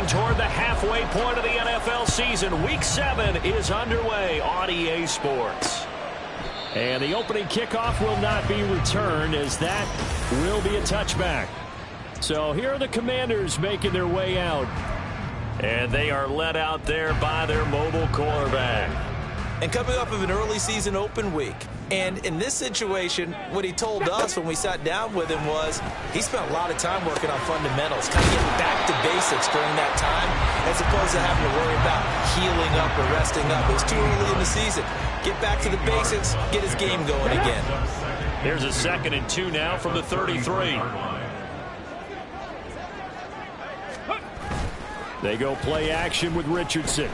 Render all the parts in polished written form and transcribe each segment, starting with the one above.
Getting toward the halfway point of the NFL season. Week 7 is underway on EA Sports. And the opening kickoff will not be returned, as that will be a touchback. So here are the Commanders making their way out. And they are led out there by their mobile quarterback. And coming off of an early season open week. And in this situation, what he told us when we sat down with him was he spent a lot of time working on fundamentals, kind of getting back to basics during that time, as opposed to having to worry about healing up or resting up. It was too early in the season. Get back to the basics, get his game going again. Here's a 2nd and 2 now from the 33. They go play action with Richardson.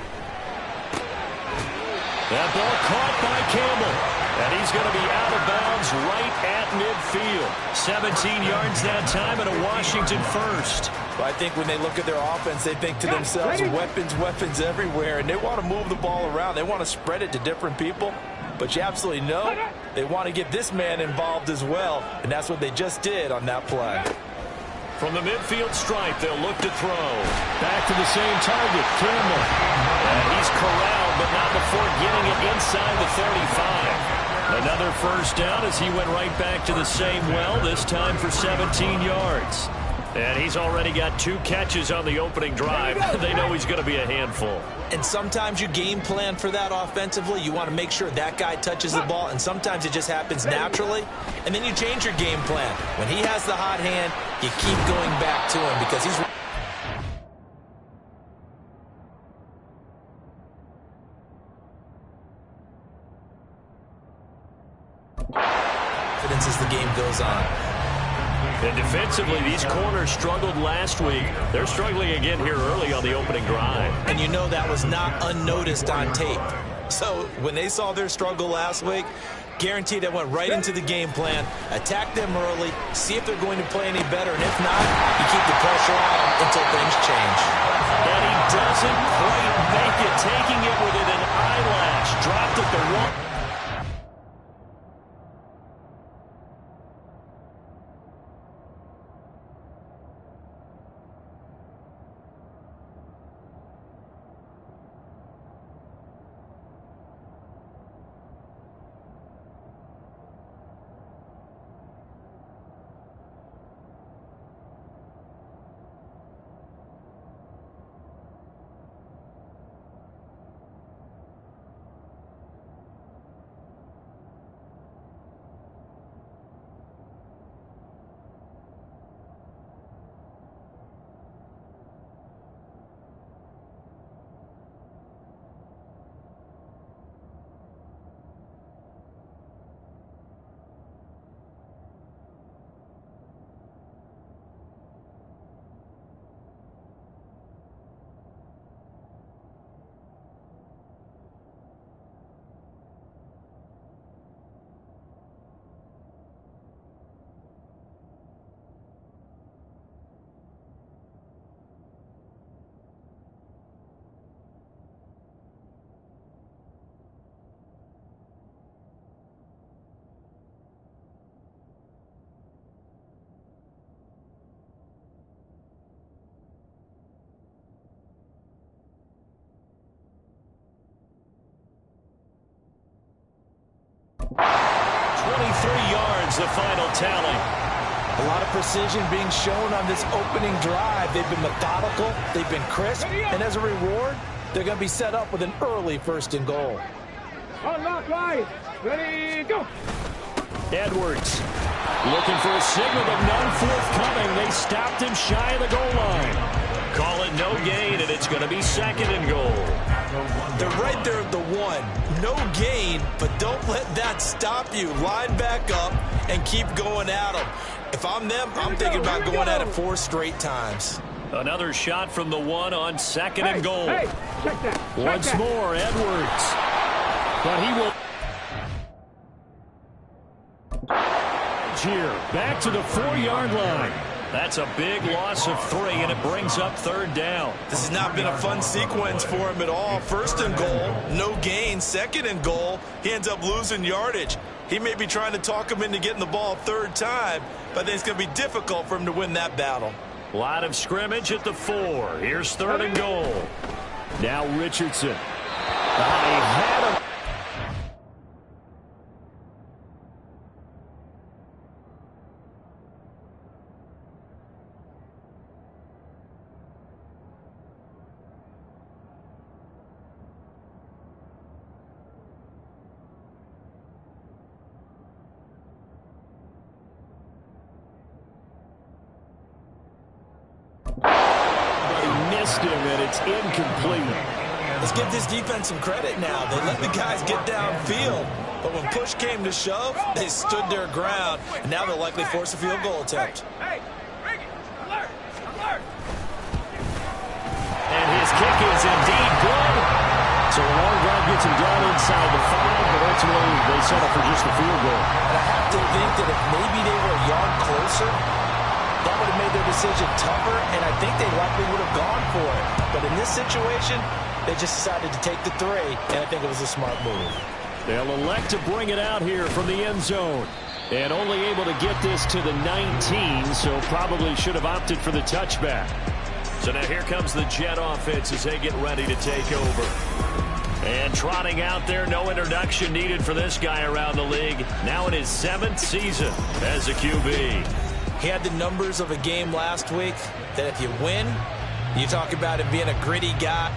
That ball caught by Campbell. And he's going to be out of bounds right at midfield. 17 yards that time and a Washington first. Well, I think when they look at their offense, they think to themselves, weapons, weapons everywhere. And they want to move the ball around. They want to spread it to different people. But you absolutely know they want to get this man involved as well. And that's what they just did on that play. From the midfield stripe, they'll look to throw. Back to the same target, Campbell. And he's corralled, but not before getting it inside the 35. Another first down as he went right back to the same well, this time for 17 yards. And he's already got 2 catches on the opening drive. They know he's going to be a handful. And sometimes you game plan for that offensively. You want to make sure that guy touches the ball, and sometimes it just happens naturally. And then you change your game plan. When he has the hot hand, you keep going back to him because he's... confidence as the game goes on. And defensively, these corners struggled last week. They're struggling again here early on the opening drive. And you know that was not unnoticed on tape. So when they saw their struggle last week, guaranteed they went right into the game plan, attack them early, see if they're going to play any better, and if not, you keep the pressure on them until things change. And he doesn't quite make it, taking it within an eyelash. Dropped at the 1. The final tally. A lot of precision being shown on this opening drive. They've been methodical, they've been crisp, and as a reward, they're going to be set up with an early 1st and goal. Unlock line. Ready, go. Edwards looking for a signal, but none forthcoming. They stopped him shy of the goal line. Call it no gain, and it's going to be 2nd and goal. They're right there at the 1. No gain, but don't let that stop you. Line back up and keep going at them. If I'm them, I'm thinking about going at it 4 straight times. Another shot from the 1 on 2nd and goal. Hey, check that. Once more, Edwards. But he will... Here, back to the 4-yard line. That's a big loss of 3, and it brings up 3rd down. This has not been a fun sequence for him at all. 1st and goal, no gain. 2nd and goal, he ends up losing yardage. He may be trying to talk him into getting the ball 3rd time, but I think it's going to be difficult for him to win that battle. Line of scrimmage at the 4. Here's 3rd and goal. Now Richardson. He had him. Him, and it's incomplete. Let's give this defense some credit now. They let the guys get downfield, but when push came to shove, they stood their ground, and now they'll likely force a field goal attempt. Hey, alert, alert. And his kick is indeed good. So a long drive gets him down inside the 5, but ultimately they settle for just a field goal. And I have to think that if maybe they were a yard closer, that would have made their decision tougher, and I think they likely would have gone for it. But in this situation, they just decided to take the 3, and I think it was a smart move. They'll elect to bring it out here from the end zone. And only able to get this to the 19, so probably should have opted for the touchback. So now here comes the Jet offense as they get ready to take over. And trotting out there, no introduction needed for this guy around the league. Now in his 7th season as a QB. He had the numbers of a game last week that if you win, you talk about him being a gritty guy.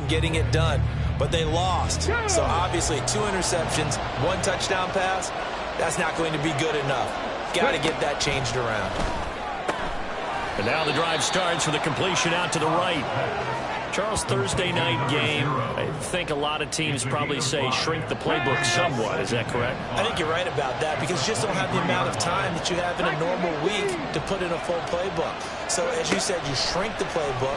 from getting it done. But they lost. So obviously 2 interceptions, 1 touchdown pass, that's not going to be good enough. Got to get that changed around. And now the drive starts with a completion out to the right. Charles, Thursday night game, I think a lot of teams probably say shrink the playbook somewhat. Is that correct? I think you're right about that because you just don't have the amount of time that you have in a normal week to put in a full playbook. So as you said, you shrink the playbook,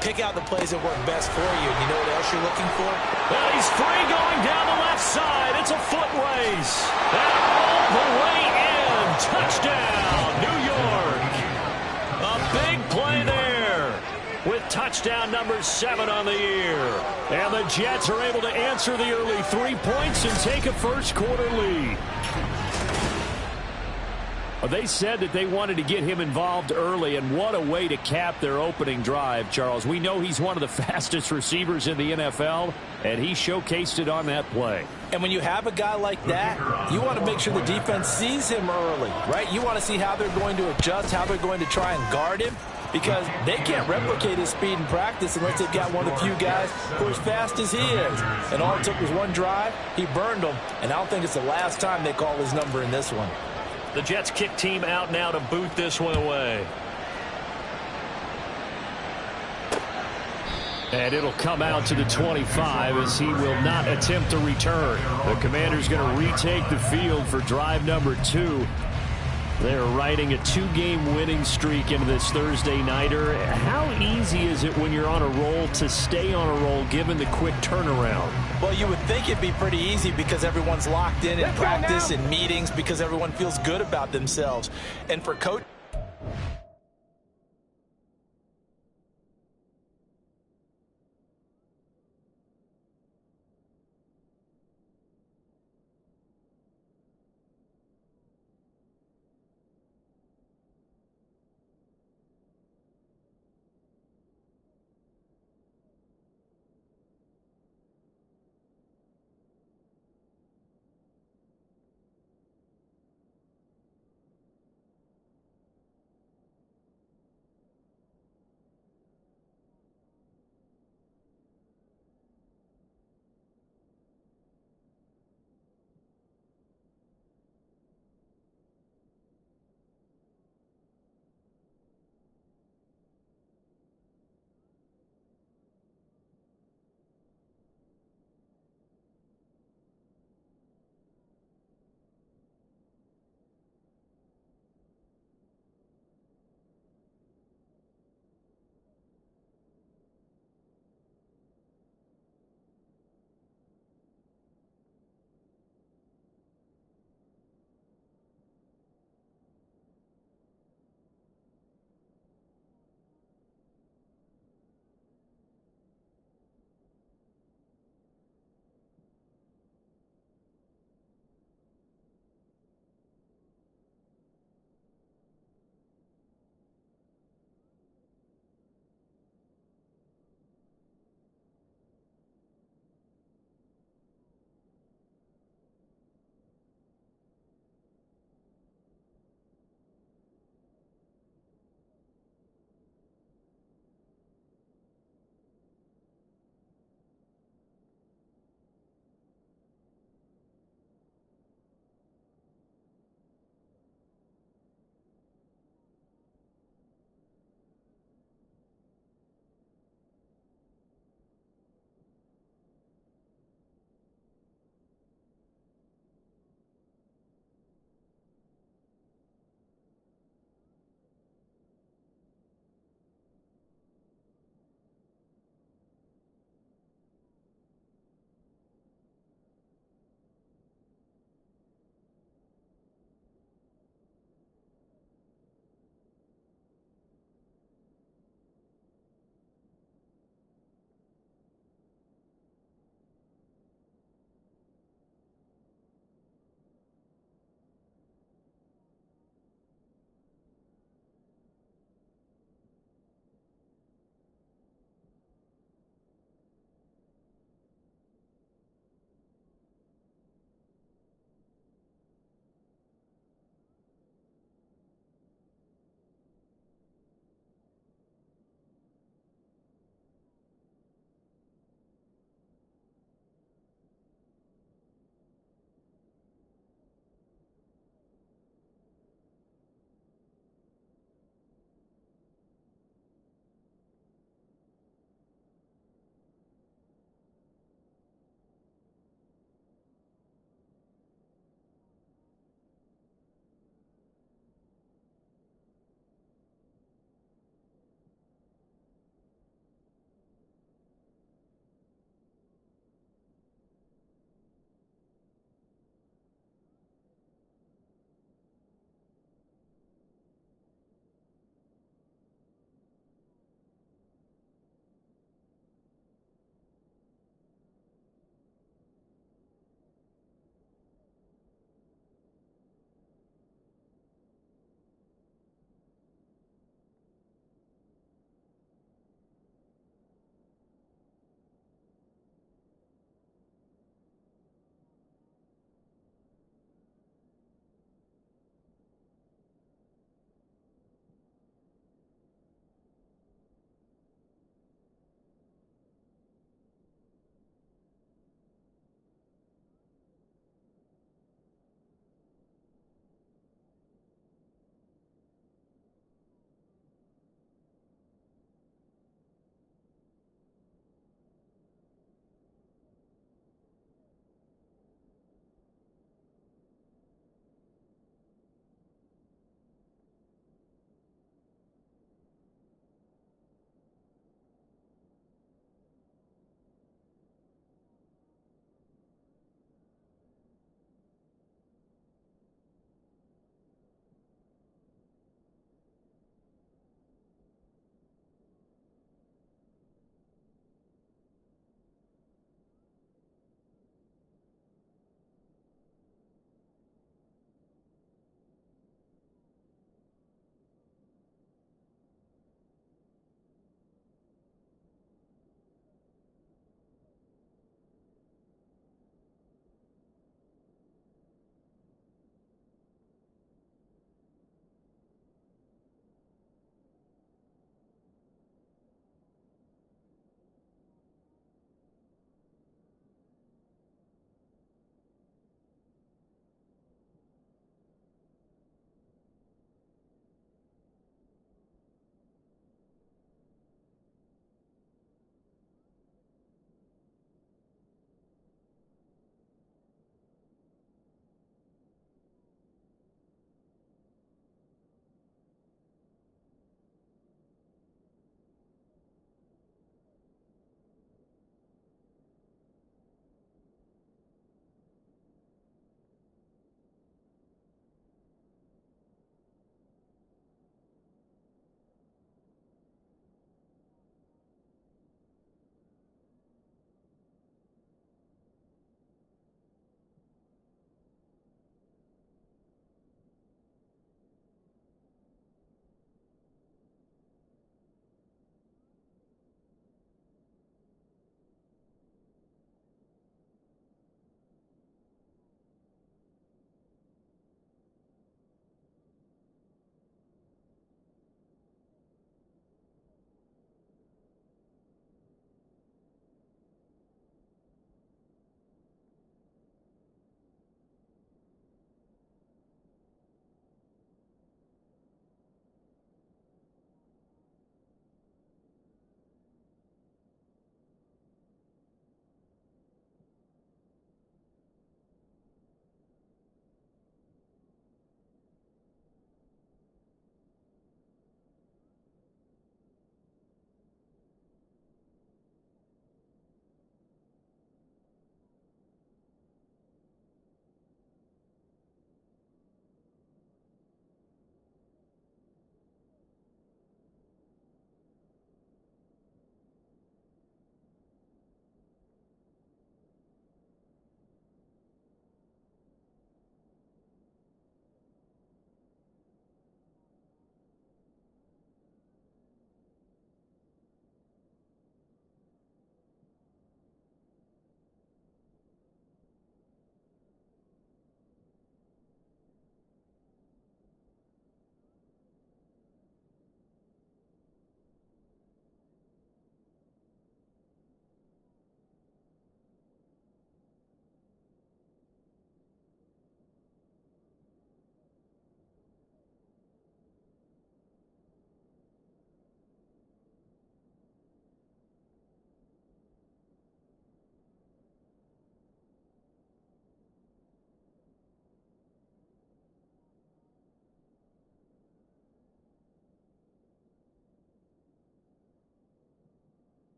pick out the plays that work best for you. You know what else you're looking for? Well, he's free going down the left side. It's a foot race. And all the way in. Touchdown, New York. A big play there with touchdown number 7 on the year. And the Jets are able to answer the early 3 points and take a first-quarter lead. They said that they wanted to get him involved early, and what a way to cap their opening drive, Charles. We know he's one of the fastest receivers in the NFL, and he showcased it on that play. And when you have a guy like that, you want to make sure the defense sees him early, right? You want to see how they're going to adjust, how they're going to try and guard him, because they can't replicate his speed in practice unless they've got one of the few guys who are as fast as he is. And all it took was 1 drive. He burned them, and I don't think it's the last time they call his number in this one. The Jets kick team out now to boot this one away. And it'll come out to the 25 as he will not attempt to return. The Commanders going to retake the field for drive number 2. They're riding a 2-game winning streak into this Thursday nighter. How easy is it when you're on a roll to stay on a roll given the quick turnaround? Well, you would think it'd be pretty easy because everyone's locked in practice and meetings because everyone feels good about themselves. And for coach,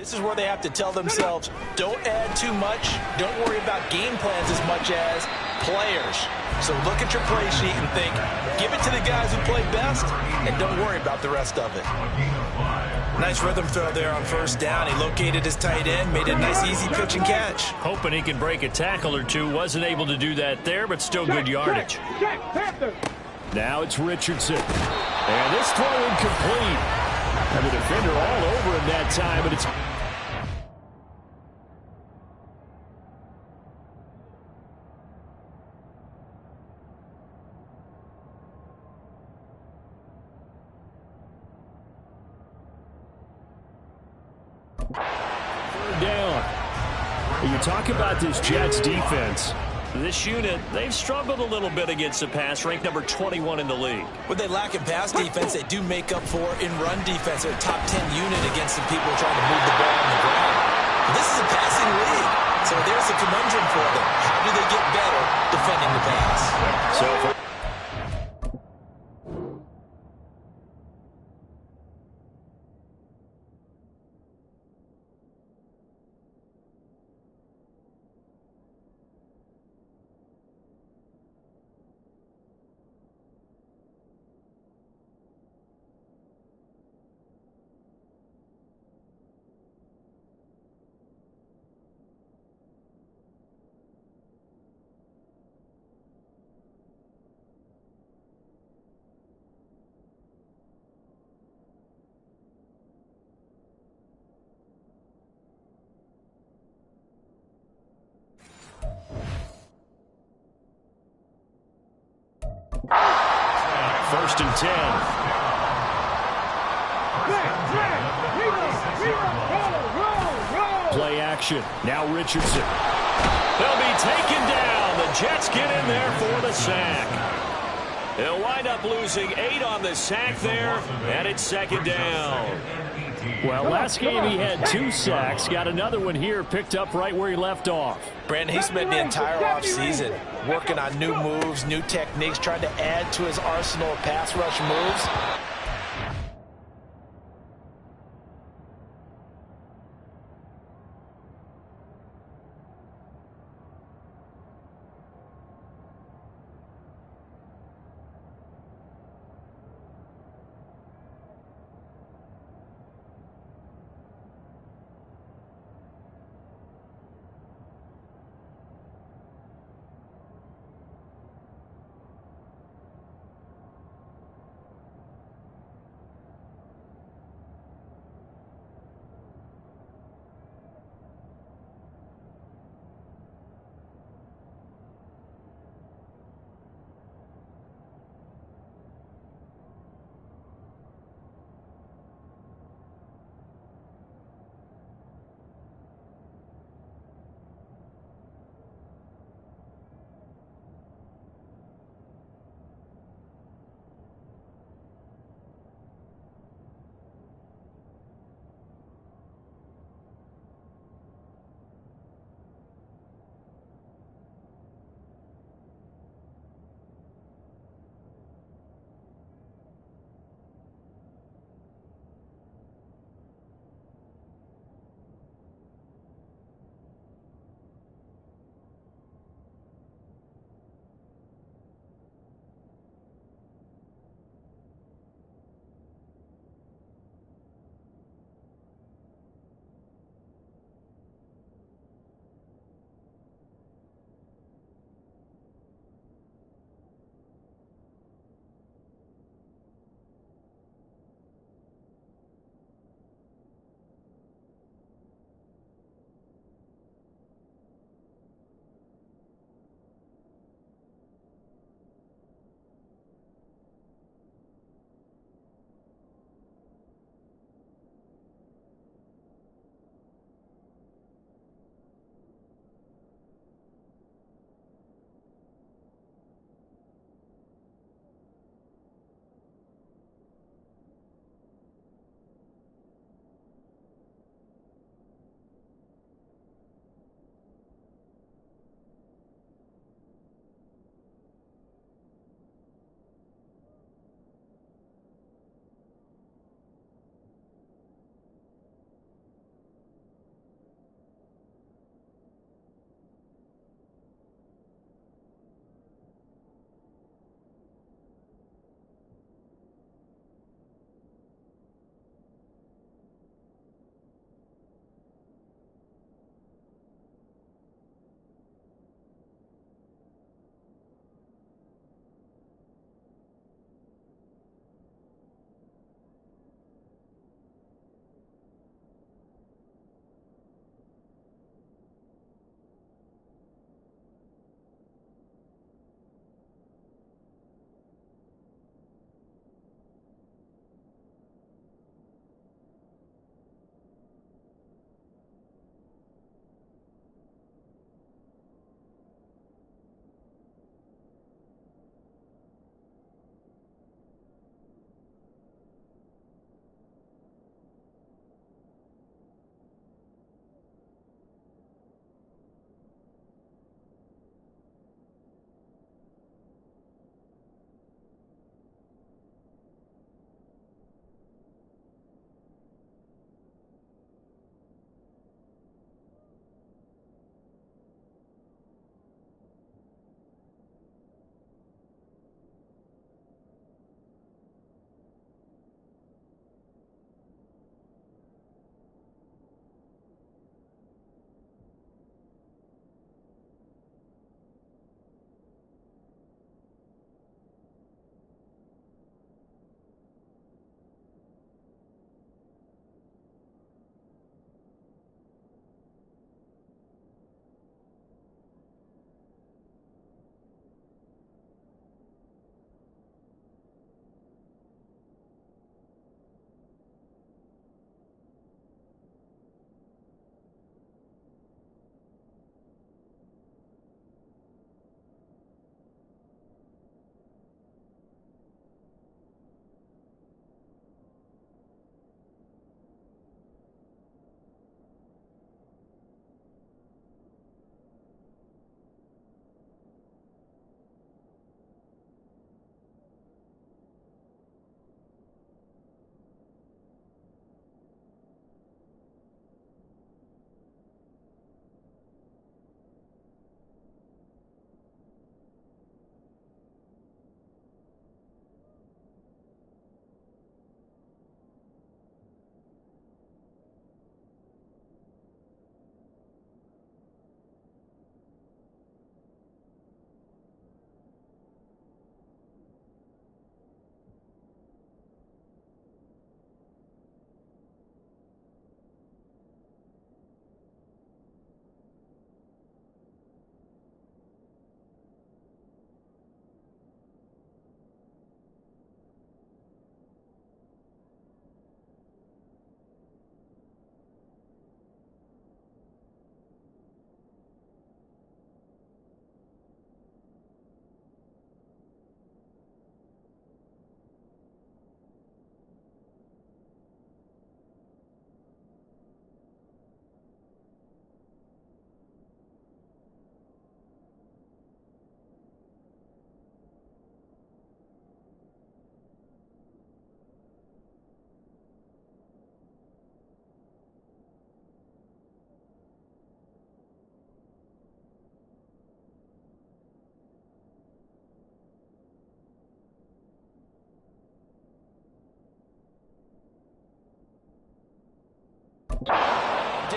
This is where they have to tell themselves, don't add too much. Don't worry about game plans as much as players. So look at your play sheet and think, give it to the guys who play best, and don't worry about the rest of it. Nice rhythm throw there on first down. He located his tight end, made a nice easy pitch and catch. Hoping he can break a tackle or two. Wasn't able to do that there, but still good yardage. Now it's Richardson. And this throw incomplete. And the defender all over him that time, but it's... down. You talk about this Jets defense. This unit, they've struggled a little bit against the pass, ranked number 21 in the league. When they lack in pass defense, they do make up for in run defense. They're a top 10 unit against some people trying to move the ball on the ground. But this is a passing league, so there's a conundrum for them. How do they get better defending the pass? So first and 10. Play action. Now Richardson. They'll be taken down. The Jets get in there for the sack. They'll wind up losing 8 on the sack there, and it's second down. Well, last game he had 2 sacks. Got another one here, picked up right where he left off. Brandon, he spent the entire offseason working on new moves, new techniques, trying to add to his arsenal of pass rush moves.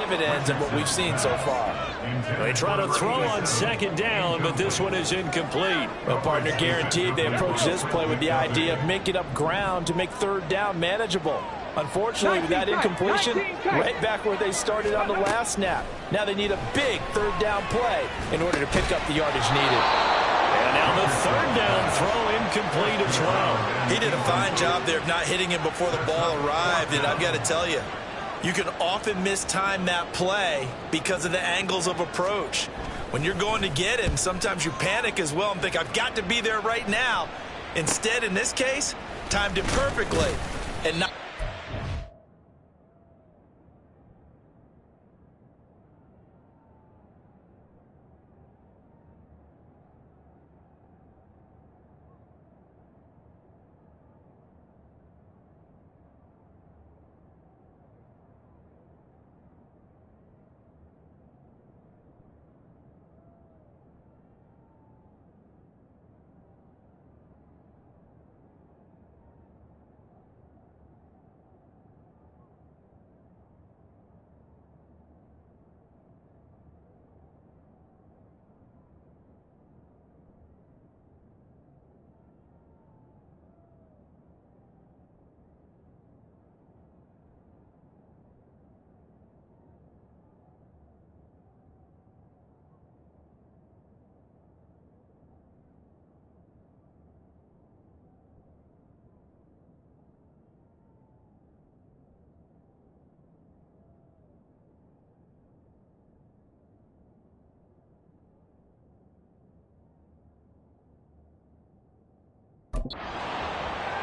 dividends in what we've seen so far. They try to throw on second down, but this one is incomplete. Well, partner, guaranteed they approach this play with the idea of making up ground to make third down manageable. Unfortunately, with that incompletion, right back where they started on the last snap. Now they need a big third down play in order to pick up the yardage needed. And now the third down throw incomplete as well. He did a fine job there of not hitting him before the ball arrived, and I've got to tell you, you can often mistime that play because of the angles of approach. When you're going to get him, sometimes you panic as well and think, I've got to be there right now. Instead, in this case, timed it perfectly and not.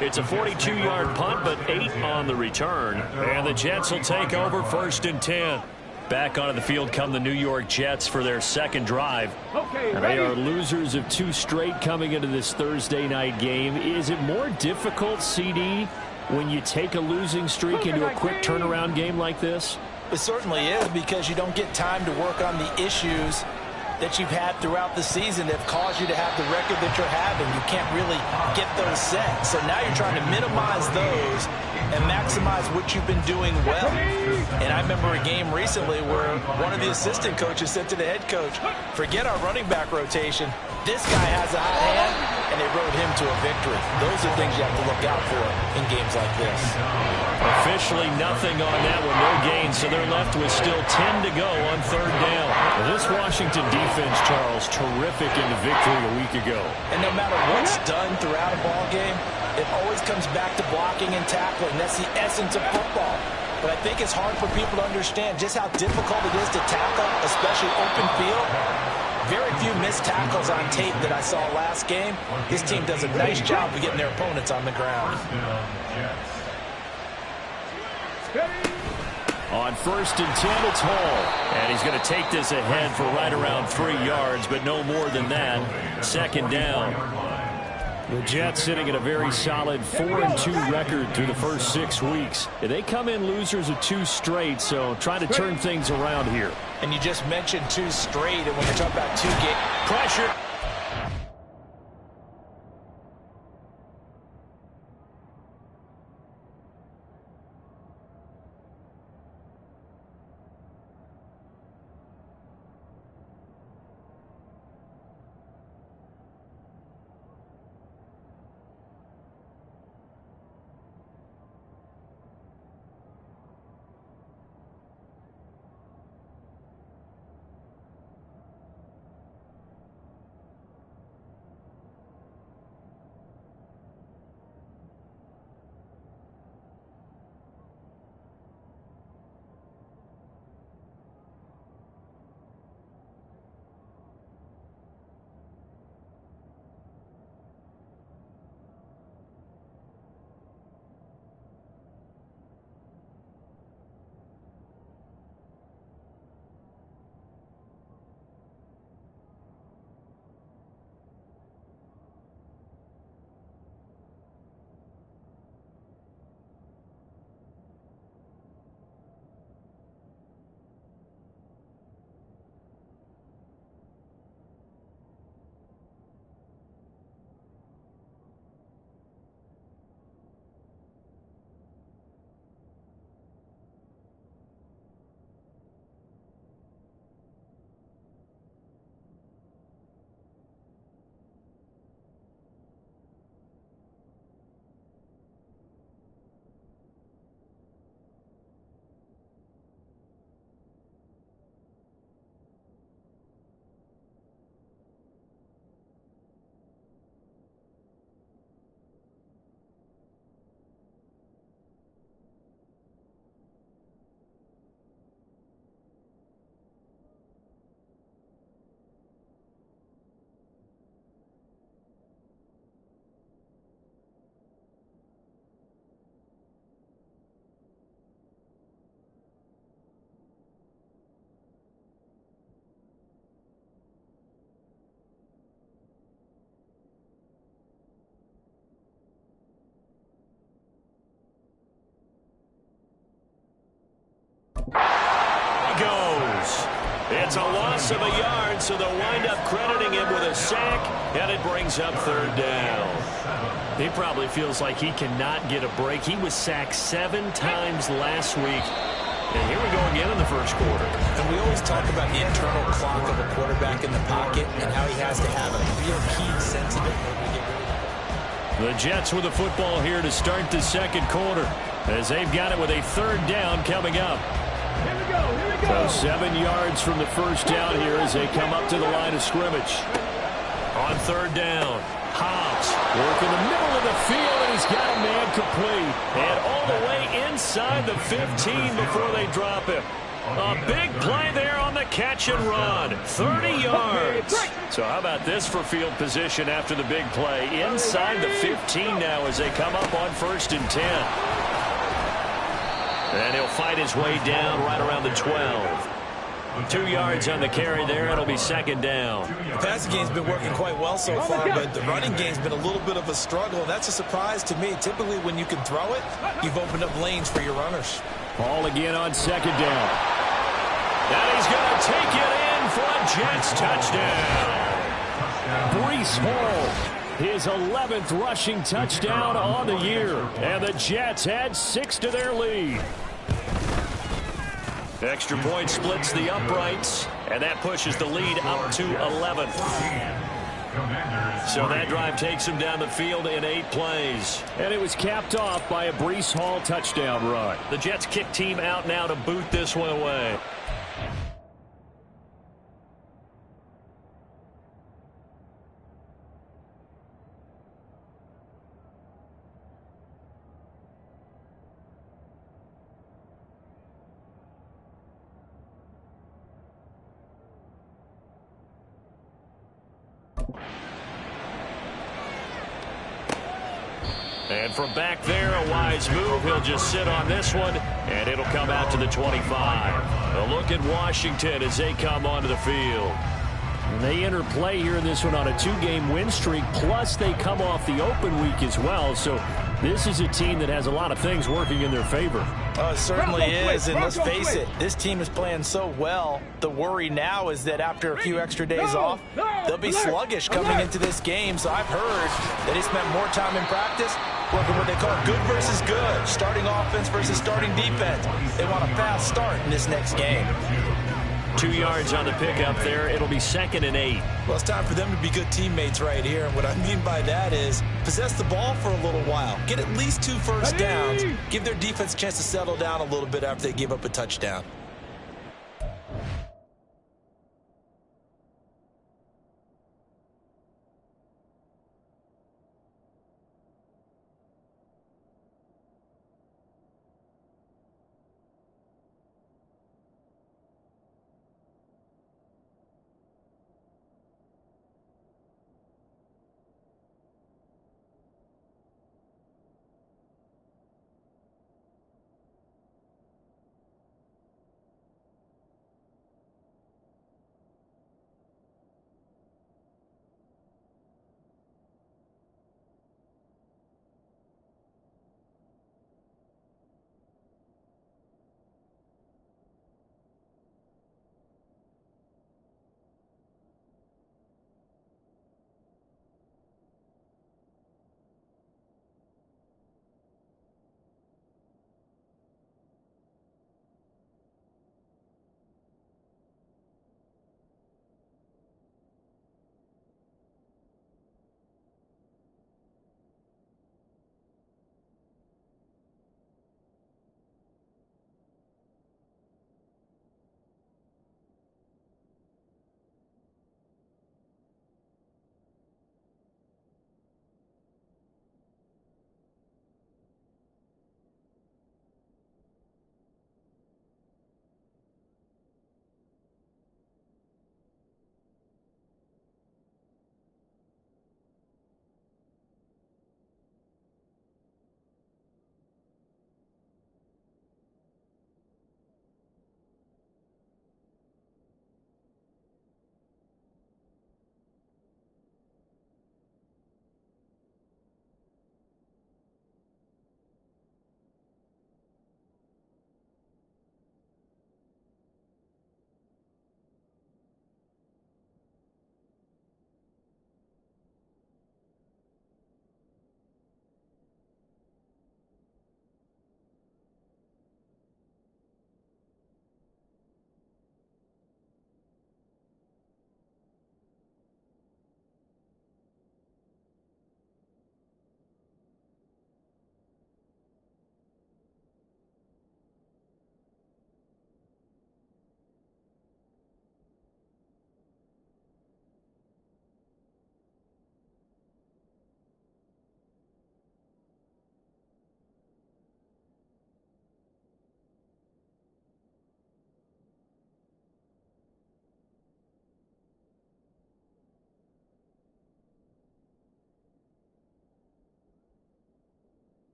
It's a 42-yard punt, but 8 on the return. And the Jets will take over 1st and 10. Back onto the field come the New York Jets for their second drive. And they are losers of 2 straight coming into this Thursday night game. Is it more difficult, CD, when you take a losing streak into a quick turnaround game like this? It certainly is, because you don't get time to work on the issues that you've had throughout the season that have caused you to have the record that you're having. You can't really get those set. So now you're trying to minimize those and maximize what you've been doing well. And I remember a game recently where one of the assistant coaches said to the head coach, forget our running back rotation. This guy has a hot hand, and they rode him to a victory. Those are things you have to look out for in games like this. Officially nothing on that one, no gain, so they're left with still 10 to go on third down. This Washington defense, Charles, terrific in the victory a week ago. And no matter what's done throughout a ball game, it always comes back to blocking and tackling. That's the essence of football. But I think it's hard for people to understand just how difficult it is to tackle, especially open field. Very few missed tackles on tape that I saw last game. This team does a nice job of getting their opponents on the ground. On 1st and 10, it's Hall. And he's going to take this ahead for right around 3 yards, but no more than that. 2nd down. The Jets sitting at a very solid 4-2 record through the first 6 weeks. They come in losers of 2 straight, so trying to turn things around here. And you just mentioned 2 straight, and when you're talking about 2 games, pressure. That's a loss of a yard, so they'll wind up crediting him with a sack, and it brings up third down. He probably feels like he cannot get a break. He was sacked 7 times last week. And here we go again in the first quarter. And we always talk about the internal clock of a quarterback in the pocket and how he has to have a real keen sense of it. The Jets with the football here to start the second quarter, as they've got it with a third down coming up. Here we go. Here we go. So 7 yards from the first down here as they come up to the line of scrimmage. On third down, Hobbs work in the middle of the field, and he's got a man complete. And all the way inside the 15 before they drop him. A big play there on the catch and run. 30 yards. So how about this for field position after the big play? Inside the 15 now as they come up on 1st and 10. And he'll fight his way down right around the 12. 2 yards on the carry there. It'll be second down. The passing game's been working quite well so far, but the running game's been a little bit of a struggle. That's a surprise to me. Typically, when you can throw it, you've opened up lanes for your runners. Ball again on second down. And he's going to take it in for a Jets touchdown. Breece Hall, his 11th rushing touchdown on the year. And the Jets add 6 to their lead. Extra point splits the uprights, and that pushes the lead up to 11. So that drive takes him down the field in 8 plays. And it was capped off by a Breece Hall touchdown run. The Jets kick team out now to boot this one away. And from back there, a wise move. He'll just sit on this one, and it'll come out to the 25. A look at Washington as they come onto the field. And they enter play here in this one on a 2-game win streak, plus they come off the open week as well. So this is a team that has a lot of things working in their favor. Oh, it certainly is, and let's face it, this team is playing so well. The worry now is that after a few extra days off, they'll be sluggish coming into this game. So I've heard that he spent more time in practice working what they call good versus good, starting offense versus starting defense. They want a fast start in this next game. 2 yards on the pickup there. It'll be 2nd and 8. Well, it's time for them to be good teammates right here. And what I mean by that is possess the ball for a little while. Get at least 2 first downs. Give their defense a chance to settle down a little bit after they give up a touchdown.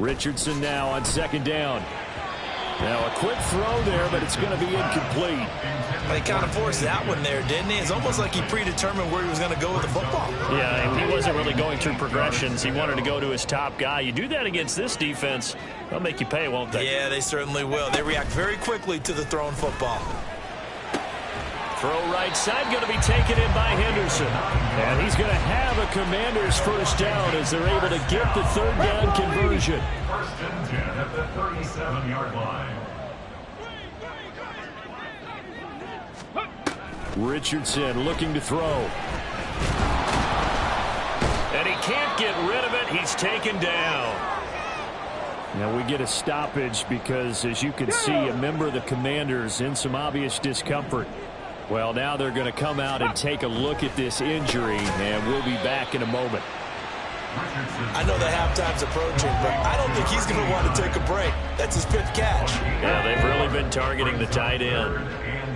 Richardson now on second down. Now a quick throw there, but it's going to be incomplete. He kind of forced that one there, didn't he? It's almost like he predetermined where he was going to go with the football. Yeah, he wasn't really going through progressions. He wanted to go to his top guy. You do that against this defense, they'll make you pay, won't they? Yeah, they certainly will. They react very quickly to the thrown football. Throw right side, going to be taken in by Henderson. And he's going to have a Commanders first down as they're able to get the third down conversion. First and 10 at the 37-yard line. Richardson looking to throw. And he can't get rid of it. He's taken down. Now we get a stoppage because, as you can see, a member of the Commanders in some obvious discomfort. Well, now they're going to come out and take a look at this injury, and we'll be back in a moment. I know the halftime's approaching, but I don't think he's going to want to take a break. That's his fifth catch. Yeah, they've really been targeting the tight end.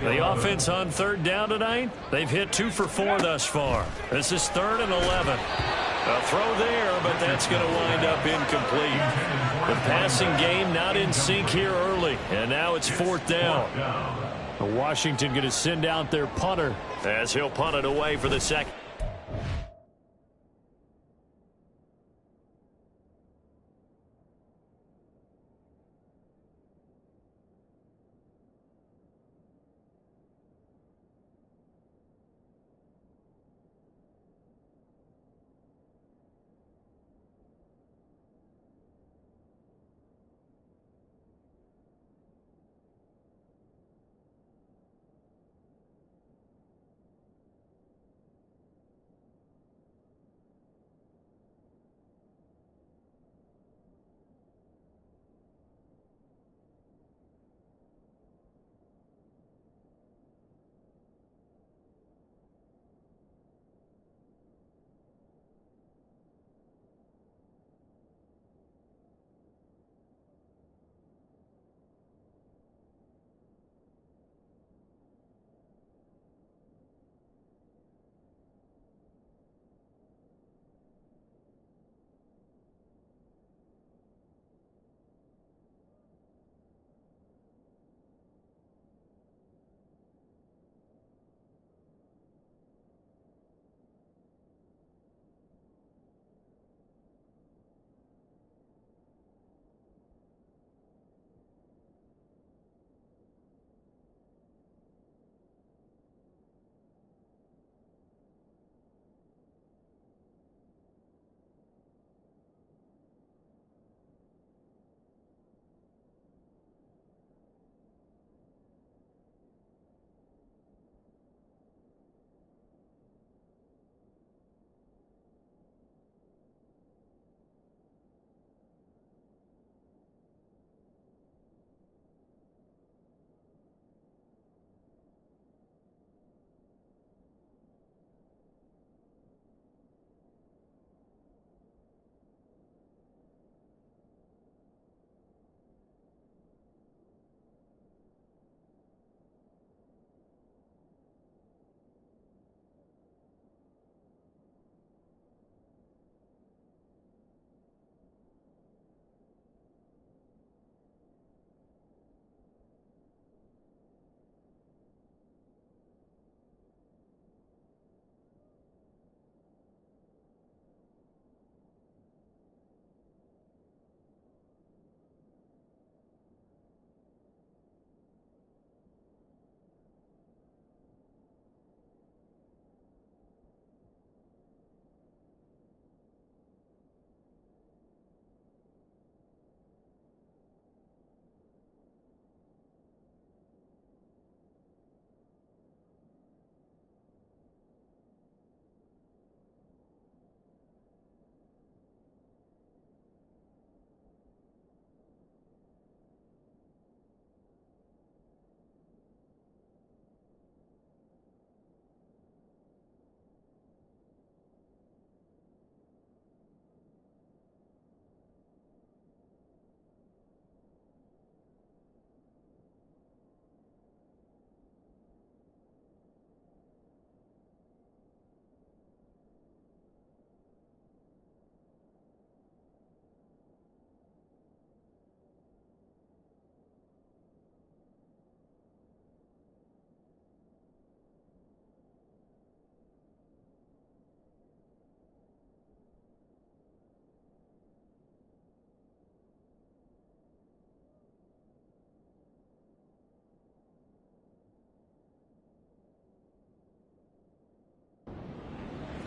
The offense on third down tonight, they've hit 2 for 4 thus far. This is 3rd and 11. A throw there, but that's going to wind up incomplete. The passing game not in sync here early, and now it's 4th down. Washington going to send out their punter as he'll punt it away for the second.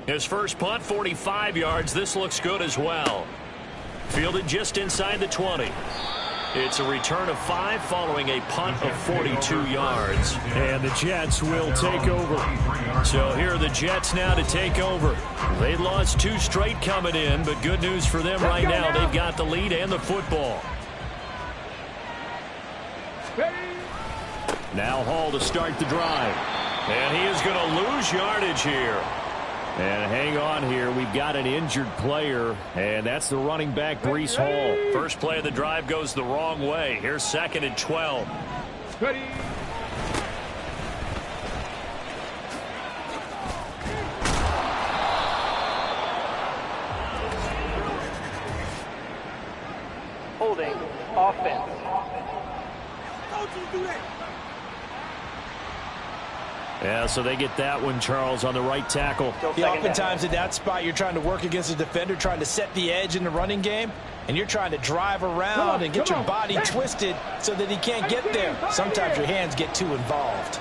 His first punt, 45 yards. This looks good as well. Fielded just inside the 20. It's a return of 5 following a punt of 42 yards. And the Jets will take over. So here are the Jets now to take over. They lost 2 straight coming in, but good news for them right now. They've got the lead and the football. Now Hall to start the drive. And he is going to lose yardage here. And hang on here. We've got an injured player, and that's the running back, Breece Hall. First play of the drive goes the wrong way. Here's 2nd and 12. Ready. Holding offense. Yeah, so they get that one, Charles, on the right tackle. Yeah, oftentimes in that spot, you're trying to work against a defender, trying to set the edge in the running game, and you're trying to drive around and get your body twisted so that he can't get there. Sometimes your hands get too involved.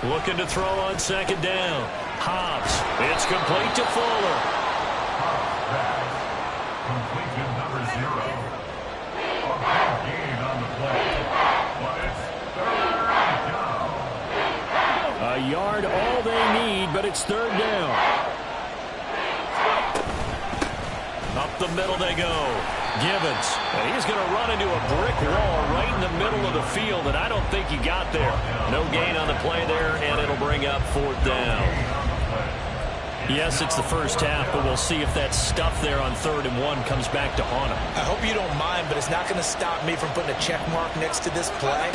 Looking to throw on 2nd down. Hobbs. It's complete to Fuller. Completion number 0. A big gain on the play. But it's 3rd down. A yard, all they need, but it's 3rd down. Up the middle they go. Gibbons. And he's going to run into a brick wall right in the middle of the field, and I don't think he got there. No gain on the play there, and it'll bring up 4th down. Yes, it's the first half, but we'll see if that stuff there on 3rd and 1 comes back to haunt him. I hope you don't mind, but it's not going to stop me from putting a check mark next to this play.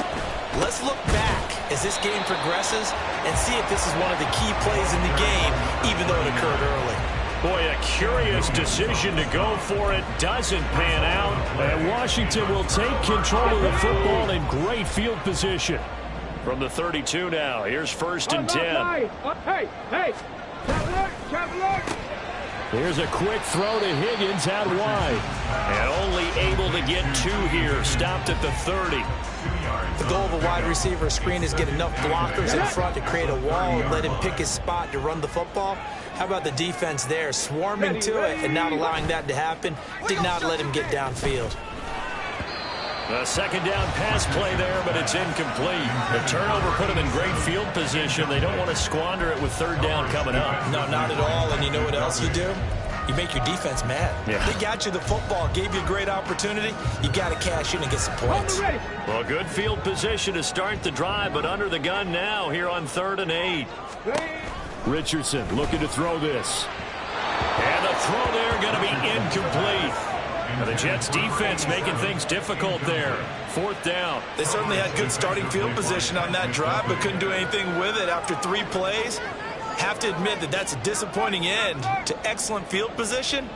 Let's look back as this game progresses and see if this is one of the key plays in the game, even though it occurred early. Boy, a curious decision to go for it. Doesn't pan out. And Washington will take control of the football in great field position. From the 32 now, here's 1st and 10. Hey. Traveler. Here's a quick throw to Higgins out wide. And only able to get 2 here. Stopped at the 30. The goal of a wide receiver screen is get enough blockers in front to create a wall and let him pick his spot to run the football. How about the defense there, swarming to it and not allowing that to happen? Did not let him get downfield. A 2nd down pass play there, but it's incomplete. The turnover put them in great field position. They don't want to squander it with 3rd down coming up. No, not at all. And you know what else you do? You make your defense mad. Yeah. They got you the football, gave you a great opportunity. You got to cash in and get some points. Well, good field position to start the drive, but under the gun now here on 3rd and 8. Richardson looking to throw this. And the throw there going to be incomplete. And the Jets defense making things difficult there. 4th down. They certainly had good starting field position on that drive, but couldn't do anything with it after 3 plays. Have to admit that that's a disappointing end to excellent field position.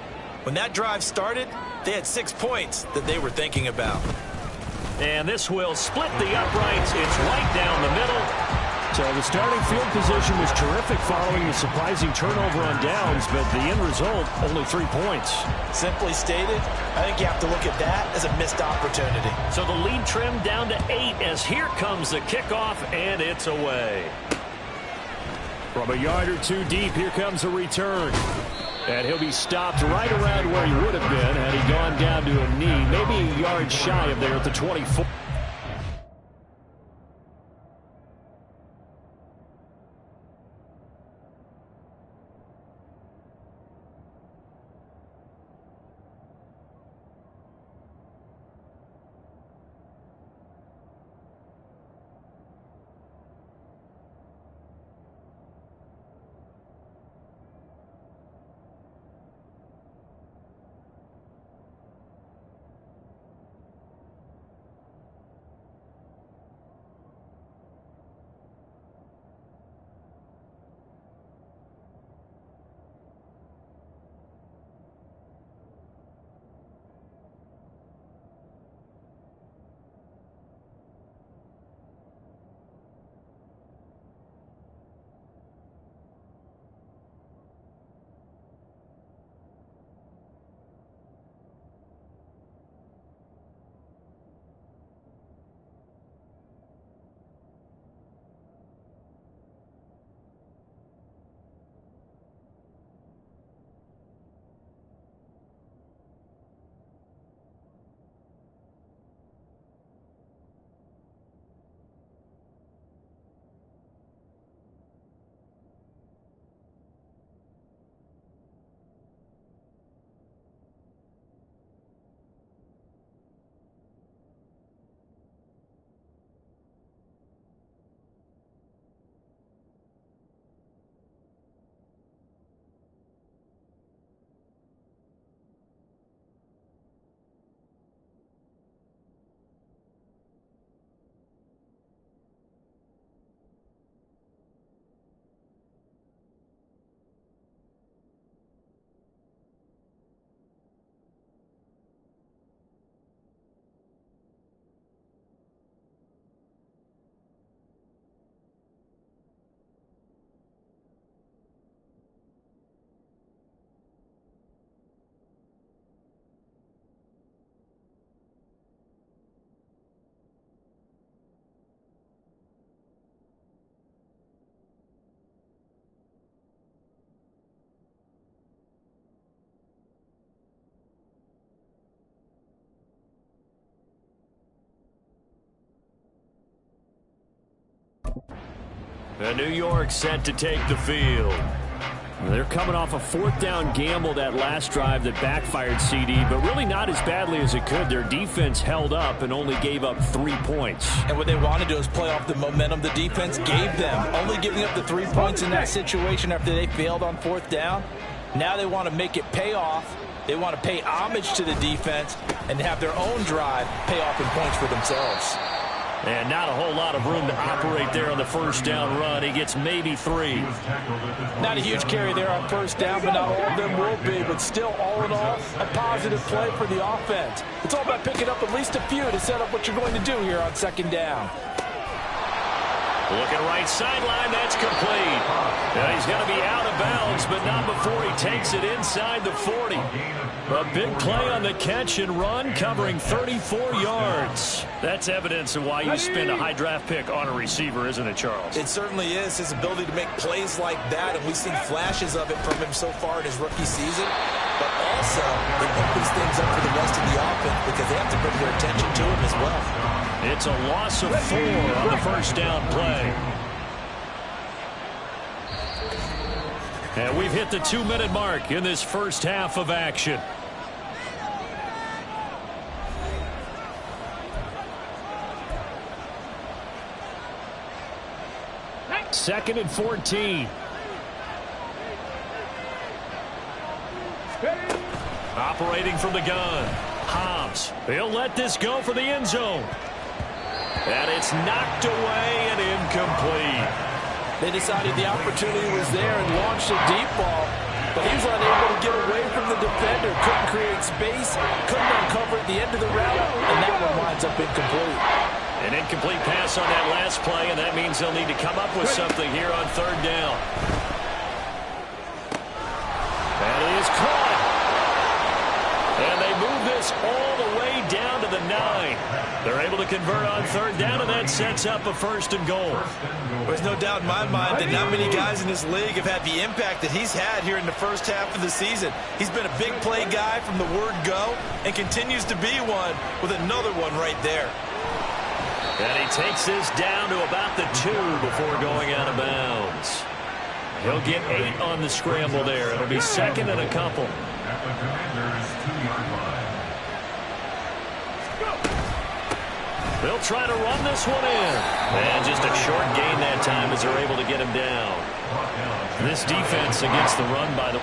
When that drive started, they had 6 points that they were thinking about. And this will split the uprights. It's right down the middle. So the starting field position was terrific following the surprising turnover on downs, but the end result, only 3 points. Simply stated, I think you have to look at that as a missed opportunity. So the lead trimmed down to 8 as here comes the kickoff, and it's away. From a yard or 2 deep, here comes a return. And he'll be stopped right around where he would have been had he gone down to a knee, maybe a yard shy of there at the 24. And New York set to take the field. They're coming off a fourth down gamble that last drive that backfired, CD, but really not as badly as it could. Their defense held up and only gave up 3 points. And what they want to do is play off the momentum the defense gave them. Only giving up the 3 points in that situation after they failed on fourth down. Now they want to make it pay off. They want to pay homage to the defense and have their own drive pay off in points for themselves. And not a whole lot of room to operate there on the first down run. He gets maybe 3. Not a huge carry there on first down, but not all of them will be. But still, all in all, a positive play for the offense. It's all about picking up at least a few to set up what you're going to do here on second down. Looking right sideline, that's complete. Now he's going to be out of bounds, but not before he takes it inside the 40. A big play on the catch and run, covering 34 yards. That's evidence of why you spend a high draft pick on a receiver, isn't it, Charles? It certainly is. His ability to make plays like that, and we've seen flashes of it from him so far in his rookie season. But also, it opens things up for the rest of the offense because they have to bring their attention to him as well. It's a loss of 4 on the first down play. And we've hit the 2-minute mark in this first half of action. Second and 14. Operating from the gun. Hobbs. He'll let this go for the end zone. And it's knocked away and incomplete. They decided the opportunity was there and launched a deep ball, but he was unable to get away from the defender. Couldn't create space, couldn't uncover at the end of the route, and that one winds up incomplete. An incomplete pass on that last play, and that means they'll need to come up with something here on third down. And he is caught. And they move this all the way down to the 9. They're able to convert on third down, and that sets up a first and goal. There's no doubt in my mind that not many guys in this league have had the impact that he's had here in the first half of the season. He's been a big play guy from the word go and continues to be one with another one right there. And he takes this down to about the 2 before going out of bounds. He'll get 8 on the scramble there. It'll be second and a couple. At the Commander's 2-yard line. They'll try to run this one in. And just a short gain that time as they're able to get him down. This defense against the run by the...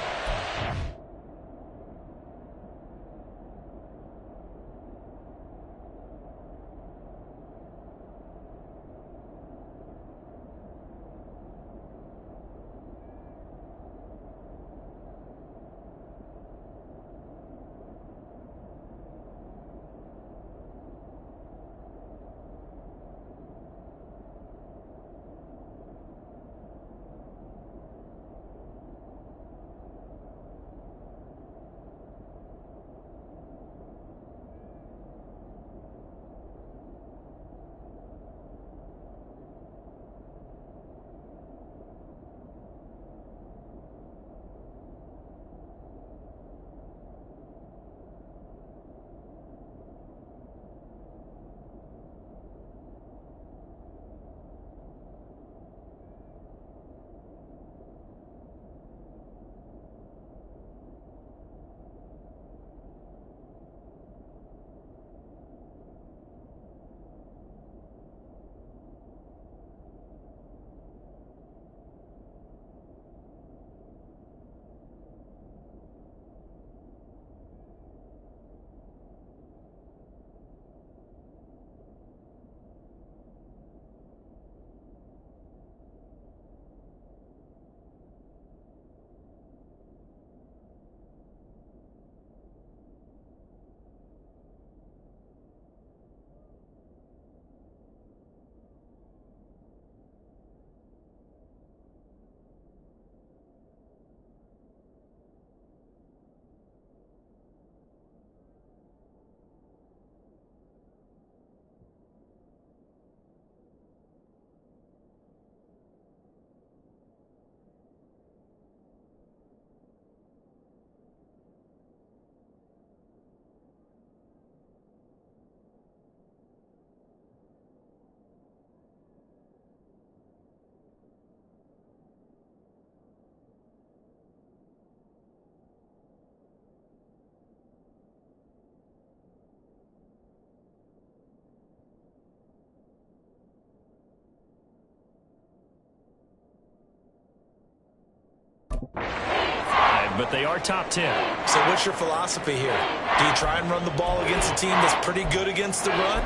but they are top 10. So what's your philosophy here? Do you try and run the ball against a team that's pretty good against the run?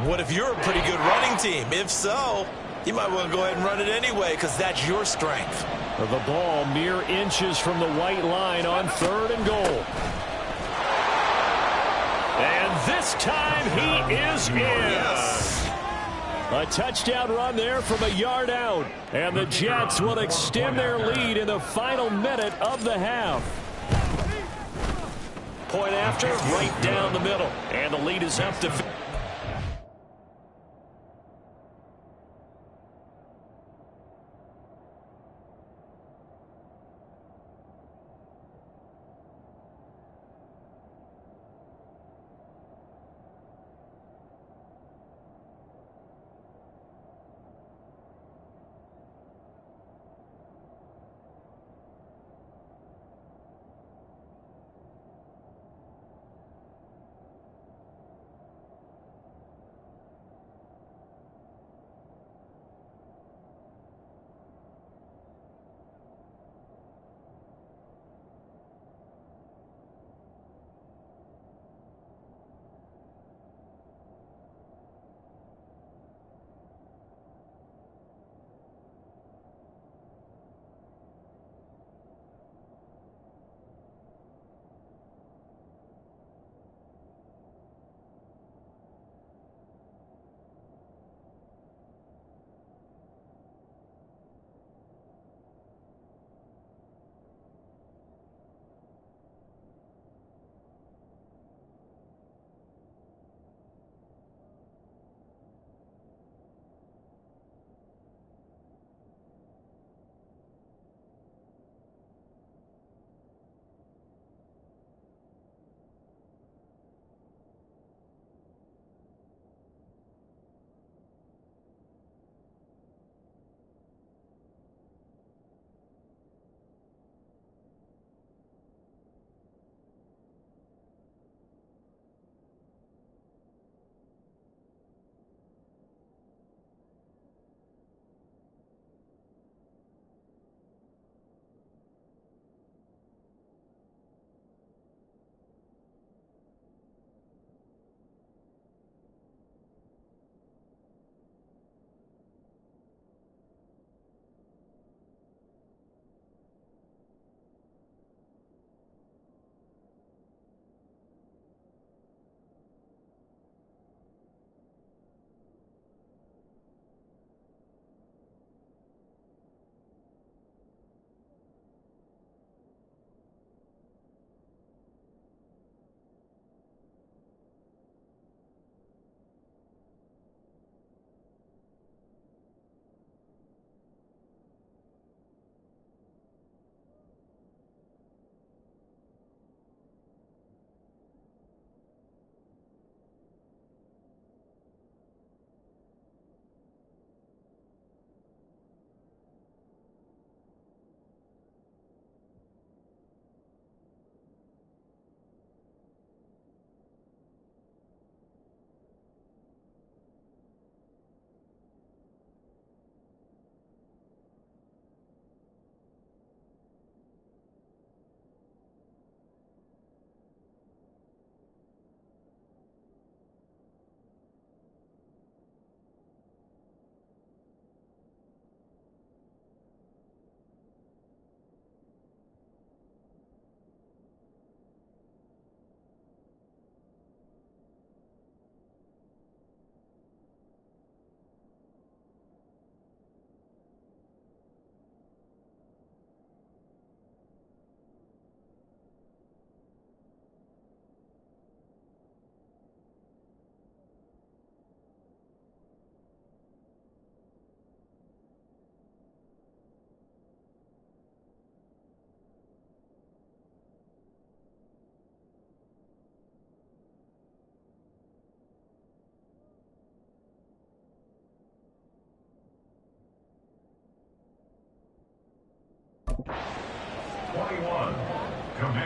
What if you're a pretty good running team? If so, you might want to go ahead and run it anyway because that's your strength. The ball mere inches from the white line on 3rd and goal. And this time he is in. Yes. A touchdown run there from a yard out. And the Jets will extend their lead in the final minute of the half. Point after, right down the middle. And the lead is up to...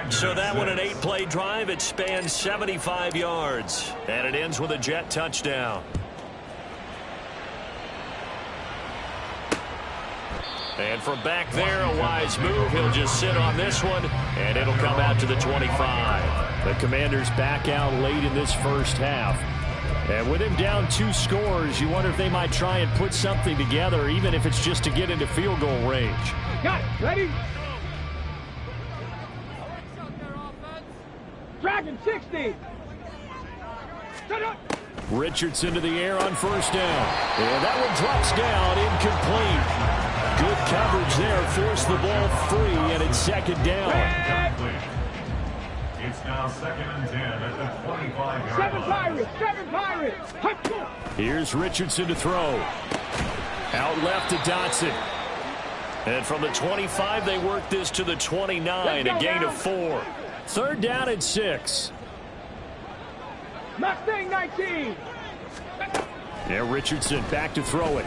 So that one, an 8-play drive. It spans 75 yards. And it ends with a Jet touchdown. And from back there, a wise move. He'll just sit on this one, and it'll come out to the 25. The Commanders back out late in this first half. And with him down 2 scores, you wonder if they might try and put something together, even if it's just to get into field goal range. Got it. Ready? Dragon 60. Set up. Richardson to the air on first down. And that one drops down, incomplete. Good coverage there, forced the ball free, and it's second down. It's now 2nd and 10 at the 25-yard line. 7 Pirates. 7 Pirates. Here's Richardson to throw. Out left to Dotson. And from the 25, they work this to the 29, a gain of 4. 3rd down and 6. Mustang 19. Yeah, Richardson back to throw it.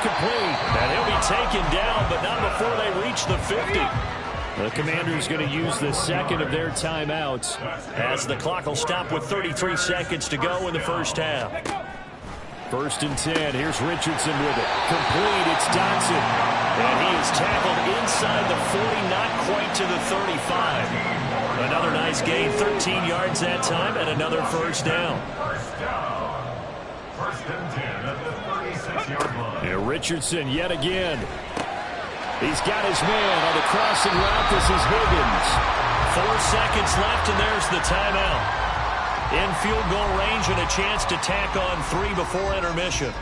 complete. And he'll be taken down, but not before they reach the 50. The Commanders going to use the second of their timeouts as the clock will stop with 33 seconds to go in the first half. 1st and 10. Here's Richardson with it. Complete. It's Dotson. And he is tackled inside the 40, not quite to the 35. Another nice gain, 13 yards that time, and another first down. First down. 1st and 10 at the 36-yard line. And Richardson yet again. He's got his man on the crossing route. This is Higgins. 4 seconds left, and there's the timeout. In field goal range and a chance to tack on 3 before intermission.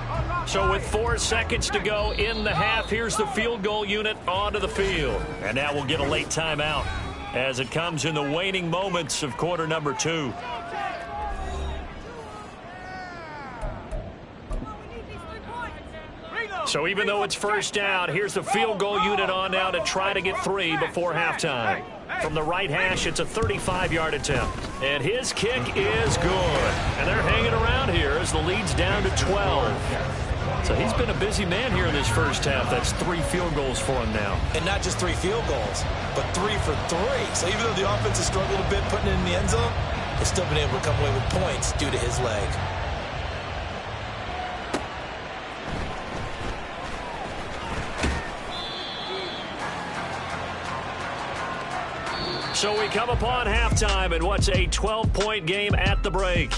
So with 4 seconds to go in the half, here's the field goal unit onto the field. And now we'll get a late timeout as it comes in the waning moments of quarter number 2. So even though it's first down, here's the field goal unit on now to try to get 3 before halftime. From the right hash, it's a 35-yard attempt. And his kick is good. And they're hanging around here as the lead's down to 12. So he's been a busy man here in this first half. That's 3 field goals for him now. And not just 3 field goals, but 3 for 3. So even though the offense has struggled a bit putting it in the end zone, they've still been able to come away with points due to his leg. So we come upon halftime in what's a 12-point game at the break.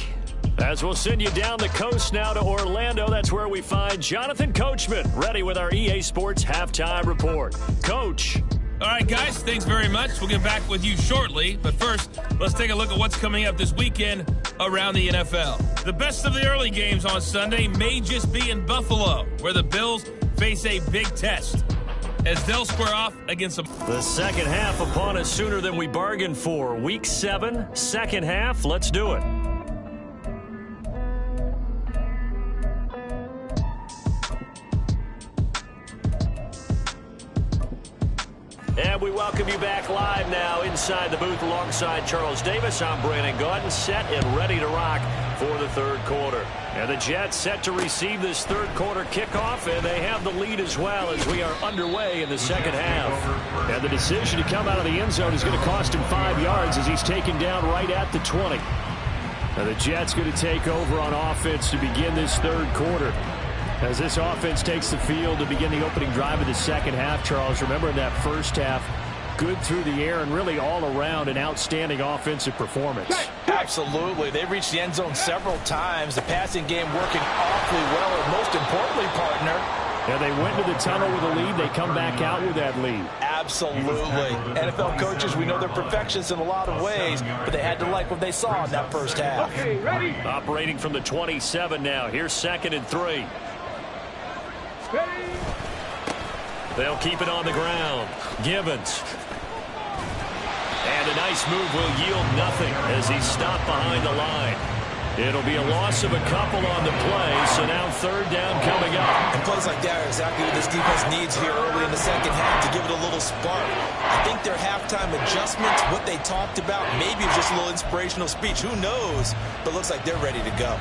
As we'll send you down the coast now to Orlando, that's where we find Jonathan Coachman ready with our EA Sports Halftime Report. Coach. All right, guys, thanks very much. We'll get back with you shortly. But first, let's take a look at what's coming up this weekend around the NFL. The best of the early games on Sunday may just be in Buffalo, where the Bills face a big test, as they'll square off against them. The second half upon us sooner than we bargained for. Week 7, second half. Let's do it. And we welcome you back live now inside the booth alongside Charles Davis. I'm Brandon Gaudin, set and ready to rock for the third quarter. And the Jets set to receive this third quarter kickoff, and they have the lead as well as we are underway in the second half. And the decision to come out of the end zone is going to cost him 5 yards as he's taken down right at the 20. Now the Jets going to take over on offense to begin this third quarter. As this offense takes the field to begin the opening drive of the second half, Charles, remember in that first half, good through the air and really all around an outstanding offensive performance. Absolutely. They reached the end zone several times. The passing game working awfully well, and most importantly, partner, yeah, they went to the tunnel with a lead. They come back out with that lead. Absolutely. NFL coaches, we know they're perfectionists in a lot of ways, but they had to like what they saw in that first half. Okay, ready? Operating from the 27 now. Here's 2nd and 3. Ready? They'll keep it on the ground. Gibbons. And a nice move will yield nothing as he's stopped behind the line. It'll be a loss of a couple on the play, so now third down coming up. And plays like that are exactly what this defense needs here early in the second half to give it a little spark. I think their halftime adjustments, what they talked about, maybe just a little inspirational speech. Who knows? But looks like they're ready to go.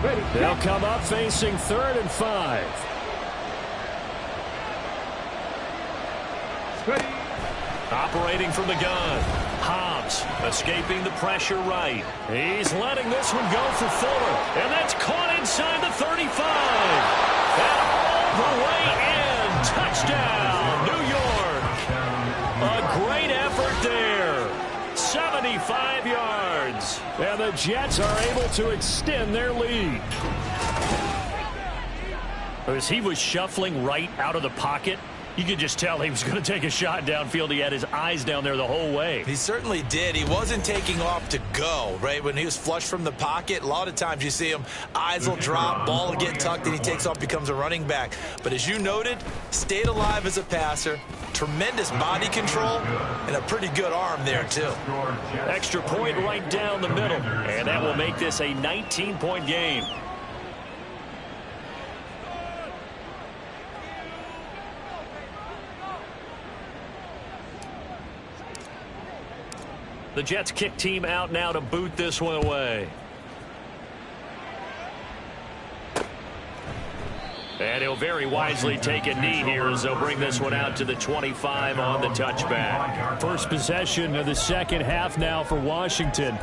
Ready? They'll come up facing 3rd and 5. Ready? Operating from the gun. Hobbs escaping the pressure right. He's letting this one go for Fuller. And that's caught inside the 35. And all the way in. Touchdown, New York. A great effort there. 75 yards. And the Jets are able to extend their lead. As he was shuffling right out of the pocket, you could just tell he was going to take a shot downfield. He had his eyes down there the whole way. He certainly did. He wasn't taking off to go, right? When he was flushed from the pocket, a lot of times you see him, eyes will drop, ball will get tucked, and he takes off, becomes a running back. But as you noted, stayed alive as a passer, tremendous body control, and a pretty good arm there, too. Extra point right down the middle, and that will make this a 19-point game. The Jets kick team out now to boot this one away. And he'll very wisely take a knee here as they'll bring this one out to the 25 on the touchback. First possession of the second half now for Washington.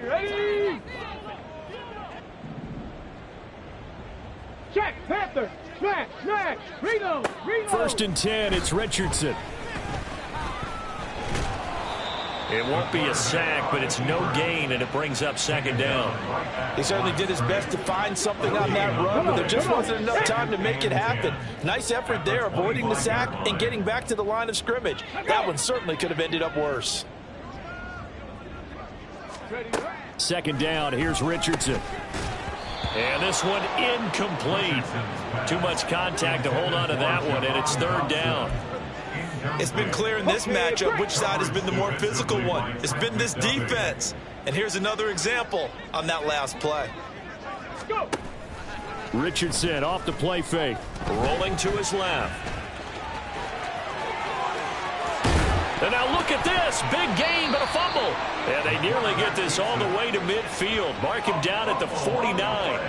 Ready? Check, Panther. Smash. Reload. First and 10, it's Richardson. It won't be a sack, but it's no gain, and it brings up second down. He certainly did his best to find something on that run, but there just wasn't enough time to make it happen. Nice effort there, avoiding the sack and getting back to the line of scrimmage. That one certainly could have ended up worse. Second down, here's Richardson. And this one incomplete. Too much contact to hold on to that one, and it's third down. It's been clear in this matchup which side has been the more physical one. It's been this defense. And here's another example on that last play. Richardson off the play fake. Rolling to his left. And now look at this. Big gain, but a fumble. And they nearly get this all the way to midfield. Mark him down at the 49.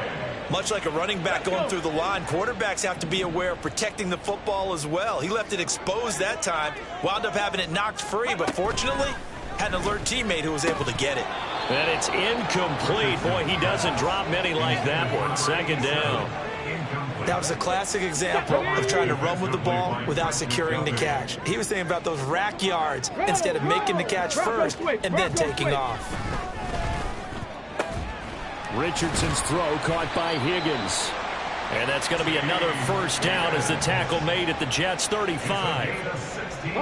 Much like a running back going through the line, quarterbacks have to be aware of protecting the football as well. He left it exposed that time, wound up having it knocked free, but fortunately had an alert teammate who was able to get it. And it's incomplete. Boy, he doesn't drop many like that one. Second down. That was a classic example of trying to run with the ball without securing the catch. He was thinking about those rack yards instead of making the catch first and then taking off. Richardson's throw caught by Higgins. And that's going to be another first down as the tackle made at the Jets' 35.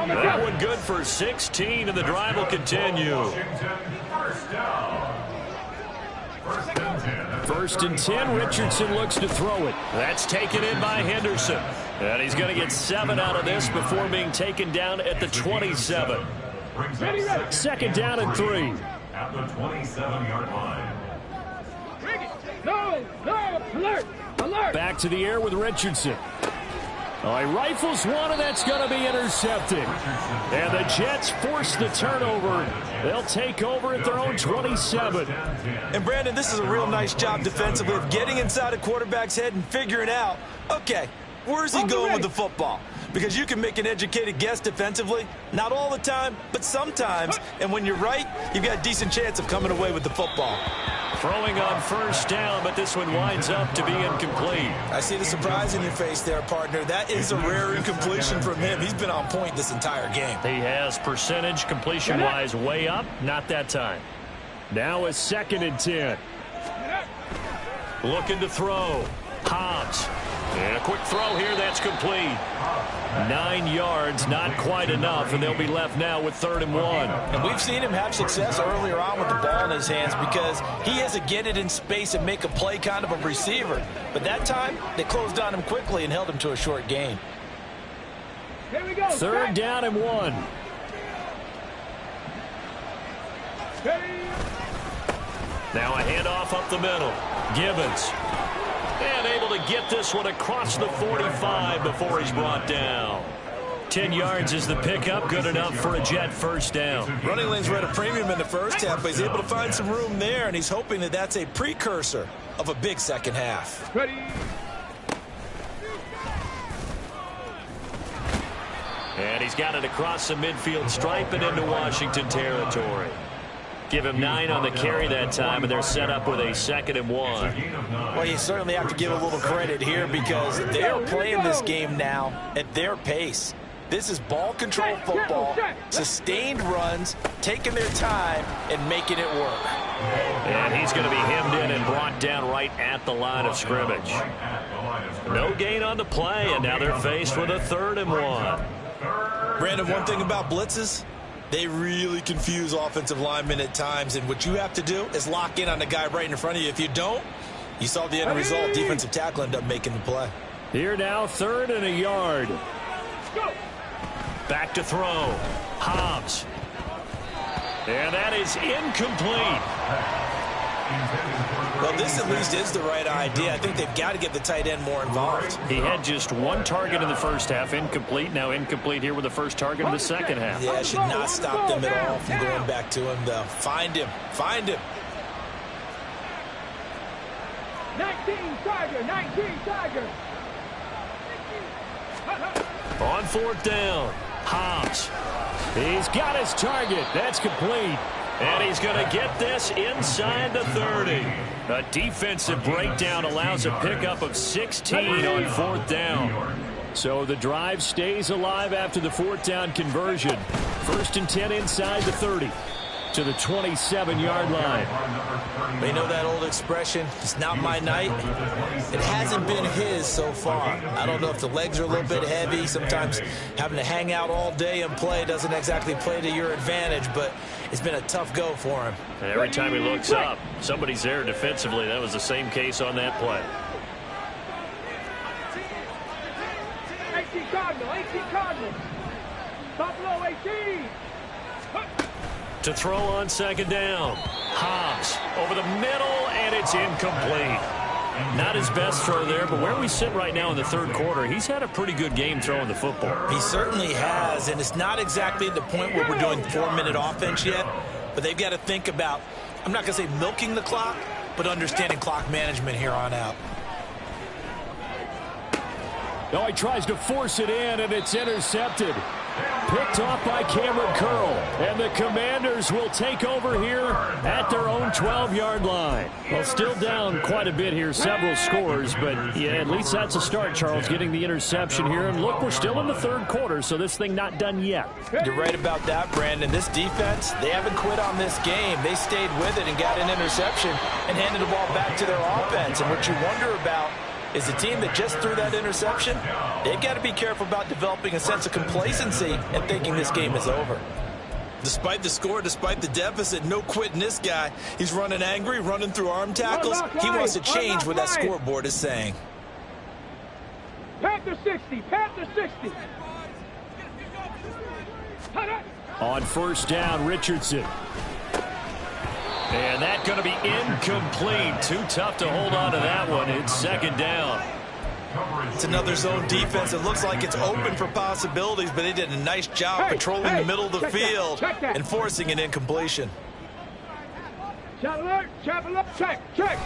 That one good for 16, and the drive will continue. First and 10, Richardson looks to throw it. That's taken in by Henderson. And he's going to get 7 out of this before being taken down at the 27. Second down and 3. At the 27-yard line. No, alert. Back to the air with Richardson. Oh, he rifles one, and that's going to be intercepted. And the Jets force the turnover. They'll take over at their own 27. And, Brandon, this is a real nice job defensively of getting inside a quarterback's head and figuring out, okay, where's he going with the football? Because you can make an educated guess defensively. Not all the time, but sometimes. And when you're right, you've got a decent chance of coming away with the football. Throwing on first down, but this one winds up to be incomplete. I see the surprise in your face there, partner. That is a rare incompletion from him. He's been on point this entire game. He has percentage completion-wise way up. Not that time. Now a second and 10. Looking to throw. Hobbs. And a quick throw here. That's complete. 9 yards, not quite enough, and they'll be left now with 3rd and 1. And we've seen him have success earlier on with the ball in his hands because he has a get it in space and make a play kind of a receiver. But that time, they closed on him quickly and held him to a short gain. Here we go. 3rd down and 1. Now a handoff up the middle. Gibbons. And able to get this one across the 45 before he's brought down. 10 yards is the pickup. Good enough for a Jet first down. Running lanes were at a premium in the first half, but he's able to find some room there, and he's hoping that that's a precursor of a big second half. Ready. And he's got it across the midfield stripe and into Washington territory. Give him 9 on the carry that time, and they're set up with a 2nd and 1. Well, you certainly have to give a little credit here because they're playing this game now at their pace. This is ball control football, sustained runs, taking their time, and making it work. And he's going to be hemmed in and brought down right at the line of scrimmage. No gain on the play, and now they're faced with a 3rd and 1. Brandon, one thing about blitzes, they really confuse offensive linemen at times, and what you have to do is lock in on the guy right in front of you. If you don't, you saw the end result. Defensive tackle ended up making the play. Here now, 3rd and a yard. Back to throw. Hobbs. And that is incomplete. Well, this at least is the right idea. I think they've got to get the tight end more involved. He had just one target in the first half, incomplete. Now incomplete here with the first target in the second half. Yeah, it should not stop them at all from going back to him, though. Find him. Find him. 19 Tiger, 19 Tiger. On fourth down, Hobbs. He's got his target. That's complete. And he's going to get this inside the 30. A defensive breakdown allows a pickup of 16 on fourth down. So the drive stays alive after the fourth down conversion. First and 10 inside the 30 to the 27-yard line. You know that old expression, it's not my night? It hasn't been his so far. I don't know if the legs are a little bit heavy. Sometimes having to hang out all day and play doesn't exactly play to your advantage, but it's been a tough go for him. Every time he looks up, somebody's there defensively. That was the same case on that play. 18 Cardinal, 18 Cardinal. Top low, 18. To throw on second down. Hobbs over the middle, and it's incomplete. Not his best throw there, but where we sit right now in the third quarter, he's had a pretty good game throwing the football. He certainly has, and it's not exactly at the point where we're doing 4-minute offense yet, but they've got to think about, I'm not going to say milking the clock, but understanding clock management here on out. Oh, he tries to force it in, and it's intercepted. Picked off by Cameron Curl. And the Commanders will take over here at their own 12-yard line. Well, still down quite a bit here, several scores. But, yeah, at least that's a start, Charles, getting the interception here. And, look, we're still in the third quarter, so this thing not done yet. You're right about that, Brandon. This defense, they haven't quit on this game. They stayed with it and got an interception and handed the ball back to their offense. And what you wonder about is the team that just threw that interception, they've got to be careful about developing a sense of complacency and thinking this game is over. Despite the score, despite the deficit, no quitting this guy. He's running angry, running through arm tackles. He wants to change what that scoreboard is saying. Panther 60, Panther 60. On first down, Richardson. And that's going to be incomplete. Too tough to hold on to that one. It's second down. It's another zone defense. It looks like it's open for possibilities, but they did a nice job patrolling the middle of the field and forcing an incompletion. Shot alert, check.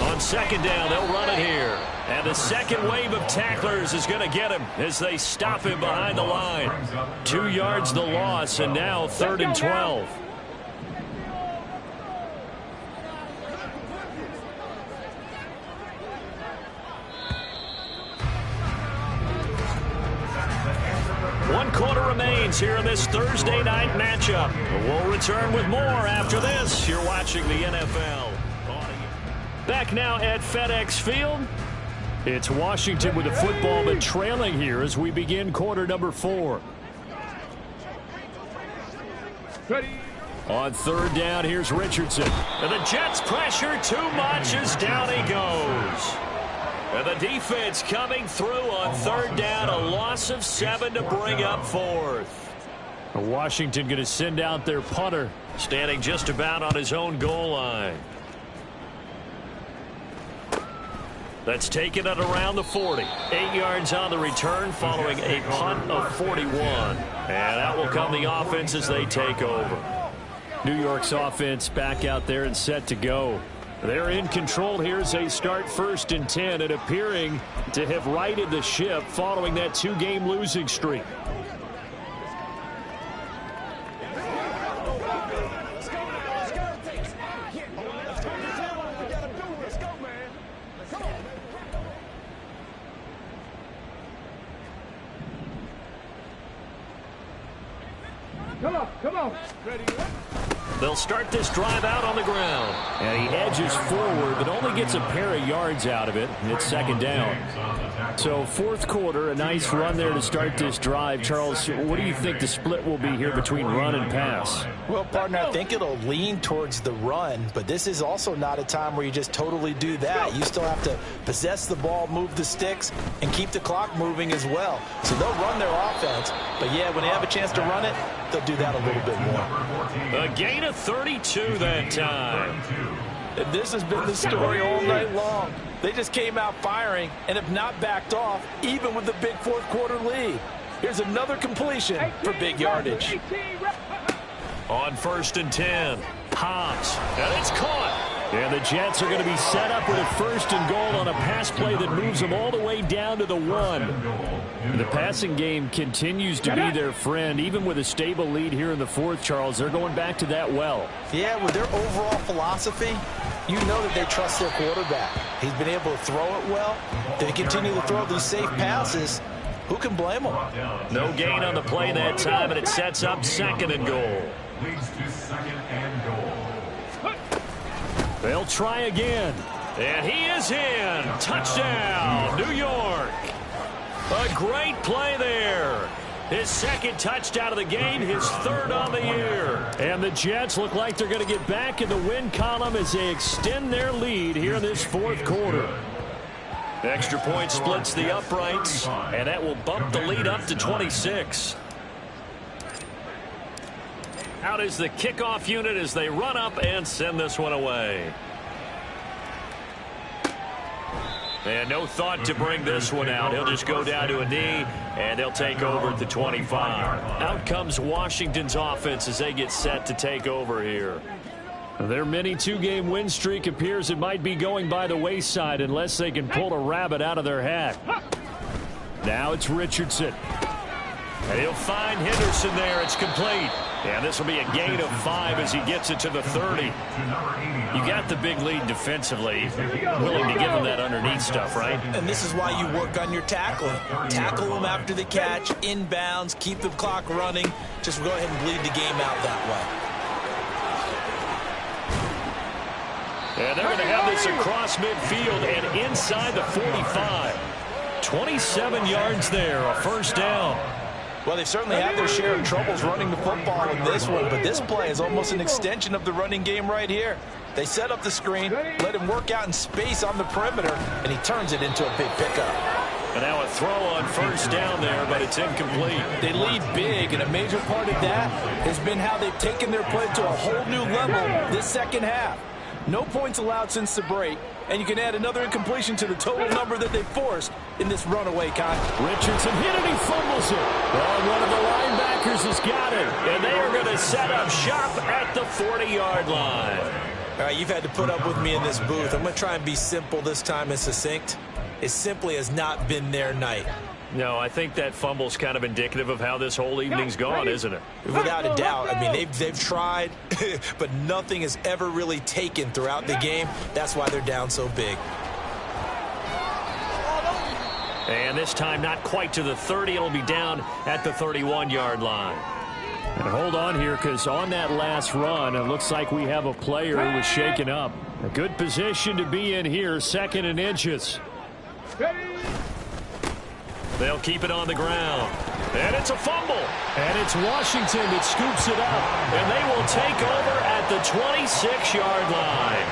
On second down, they'll run it here. And the second wave of tacklers is going to get him as they stop him behind the line. 2 yards the loss, and now 3rd and 12. One quarter remains here in this Thursday night matchup. We'll return with more after this. You're watching the NFL. Back now at FedEx Field. It's Washington with the football, but trailing here as we begin quarter number 4. Ready. On third down, here's Richardson. And the Jets pressure too much as down he goes. And the defense coming through on third down, a loss of 7 to bring up 4th. Washington going to send out their punter, standing just about on his own goal line. That's taken at around the 40. 8 yards on the return following a punt of 41. And that will come the offense as they take over. New York's offense back out there and set to go. They're in control here as they start 1st and 10 and appearing to have righted the ship following that 2-game losing streak. Come on. Ready. They'll start this drive out on the ground. And he edges forward, but only gets a pair of yards out of it. It's second down. So 4th quarter, a nice run there to start this drive. Charles, what do you think the split will be here between run and pass? Well, partner, I think it'll lean towards the run, but this is also not a time where you just totally do that. You still have to possess the ball, move the sticks, and keep the clock moving as well. So they'll run their offense, but yeah, when they have a chance to run it, they'll do that a little bit more. A gain of 32 that time. And this has been the story all night long. They just came out firing and have not backed off, even with the big fourth-quarter lead. Here's another completion for big yardage. On 1st and 10, Hobbs, and it's caught. And the Jets are going to be set up with a 1st and goal on a pass play that moves them all the way down to the 1. The passing game continues to be their friend, even with a stable lead here in the 4th, Charles. They're going back to that well. Yeah, with their overall philosophy, you know that they trust their quarterback. He's been able to throw it well. They continue to throw these safe passes. Who can blame them? No gain on the play that time, and it sets up 2nd and goal. Leads to 2nd and goal. They'll try again. And he is in. Touchdown, New York. A great play there. His 2nd touchdown of the game, his 3rd on the year. And the Jets look like they're going to get back in the win column as they extend their lead here in this 4th quarter. Extra point splits the uprights, and that will bump the lead up to 26. Out is the kickoff unit as they run up and send this one away. And no thought to bring this one out. He'll just go down to a knee, and they'll take over at the 25. Out comes Washington's offense as they get set to take over here. Their mini 2-game win streak appears it might be going by the wayside unless they can pull a rabbit out of their hat. Now it's Richardson. And he'll find Henderson there. It's complete. And this will be a gain of 5 as he gets it to the 30. You got the big lead defensively. Willing to give him that underneath stuff, right? And this is why you work on your tackling. Tackle them after the catch, inbounds, keep the clock running. Just go ahead and bleed the game out that way. And they're going to have this across midfield and inside the 45. 27 yards there, a 1st down. Well, they certainly had their share of troubles running the football in this one, but this play is almost an extension of the running game right here. They set up the screen, let him work out in space on the perimeter, and he turns it into a big pickup. And now a throw on 1st down there, but it's incomplete. They lead big, and a major part of that has been how they've taken their play to a whole new level this 2nd half. No points allowed since the break, and you can add another incompletion to the total number that they forced in this runaway, Con. Richardson hit it, he fumbles it. Well, one of the linebackers has got it, and they are going to set up shop at the 40-yard line. All right, you've had to put up with me in this booth. I'm going to try and be simple this time and succinct. It simply has not been their night. No, I think that fumble's kind of indicative of how this whole evening's gone, isn't it? Without a doubt. I mean, they've tried, but nothing has ever really taken throughout the game. That's why they're down so big. And this time not quite to the 30. It'll be down at the 31-yard line. And hold on here, because on that last run, it looks like we have a player who was shaken up. A good position to be in here, 2nd and inches. They'll keep it on the ground. And it's a fumble. And it's Washington that scoops it up. And they will take over at the 26-yard line.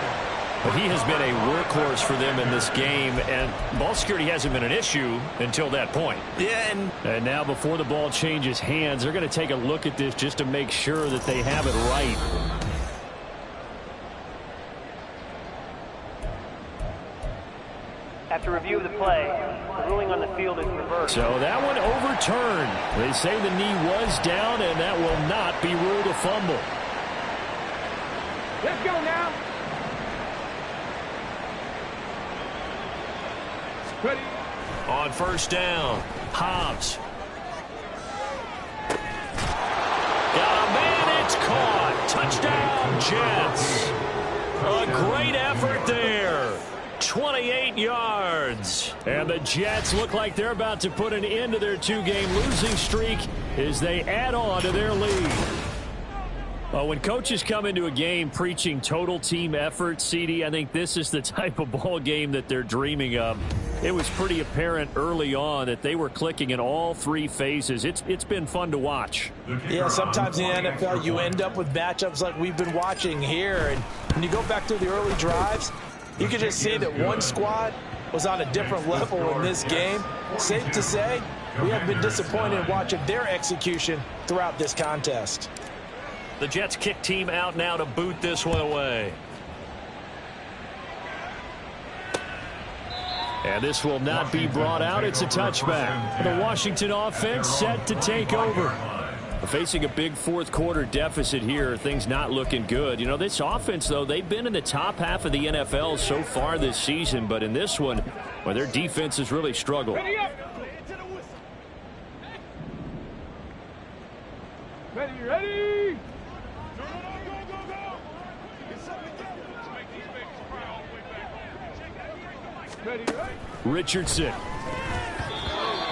But he has been a workhorse for them in this game, and ball security hasn't been an issue until that point. Yeah, and now before the ball changes hands, they're going to take a look at this just to make sure that they have it right. After review of the play, the ruling on the field is reversed. So that one overturned. They say the knee was down, and that will not be ruled a fumble. Let's go now. Ready. On 1st down, Hobbs. Got a man, it's caught. Touchdown, Jets. A great effort there. 28 yards. And the Jets look like they're about to put an end to their 2-game losing streak as they add on to their lead. Well, when coaches come into a game preaching total team effort, CD, I think this is the type of ball game that they're dreaming of. It was pretty apparent early on that they were clicking in all 3 phases. It's been fun to watch. Yeah, sometimes in the NFL you end up with matchups like we've been watching here. And when you go back to the early drives, you can just see that one squad was on a different level in this game. Safe to say, we have been disappointed in watching their execution throughout this contest. The Jets kick team out now to boot this one away. And this will not be brought out. It's a touchback. The Washington offense set to take over. Facing a big fourth quarter deficit here, things not looking good. You know, this offense, though, they've been in the top half of the NFL so far this season, but in this one, well, their defense has really struggled. Ready up. Ready. Richardson.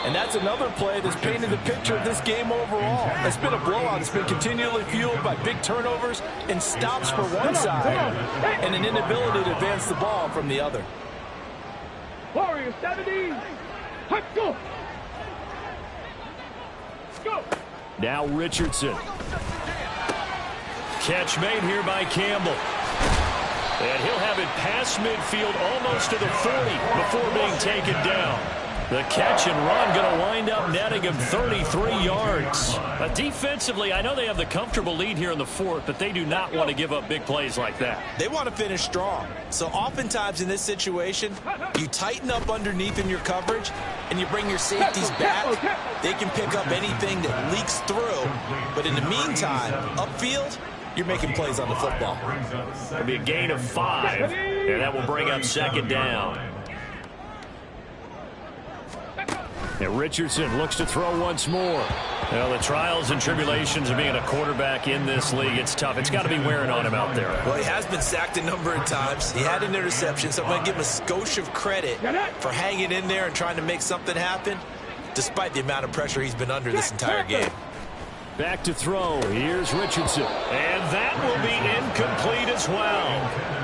And that's another play that's painted the picture of this game overall. It's been a blowout. It's been continually fueled by big turnovers and stops for one side and an inability to advance the ball from the other. Warrior 70. Hut, go. Go. Now Richardson. Catch made here by Campbell. And he'll have it past midfield almost to the 40 before being taken down. The catch and run going to wind up netting him 33 yards. But defensively, I know they have the comfortable lead here in the fourth, but they do not want to give up big plays like that. They want to finish strong. So oftentimes in this situation, you tighten up underneath in your coverage and you bring your safeties back. They can pick up anything that leaks through. But in the meantime, upfield, you're making plays on the football. It'll be a gain of 5, and that will bring up second down. And Richardson looks to throw once more. Well, the trials and tribulations of being a quarterback in this league, it's tough. It's got to be wearing on him out there. Well, he has been sacked a number of times. He had an interception, so I'm going to give him a skosh of credit for hanging in there and trying to make something happen, despite the amount of pressure he's been under this entire game. Back to throw. Here's Richardson. And that will be incomplete as well.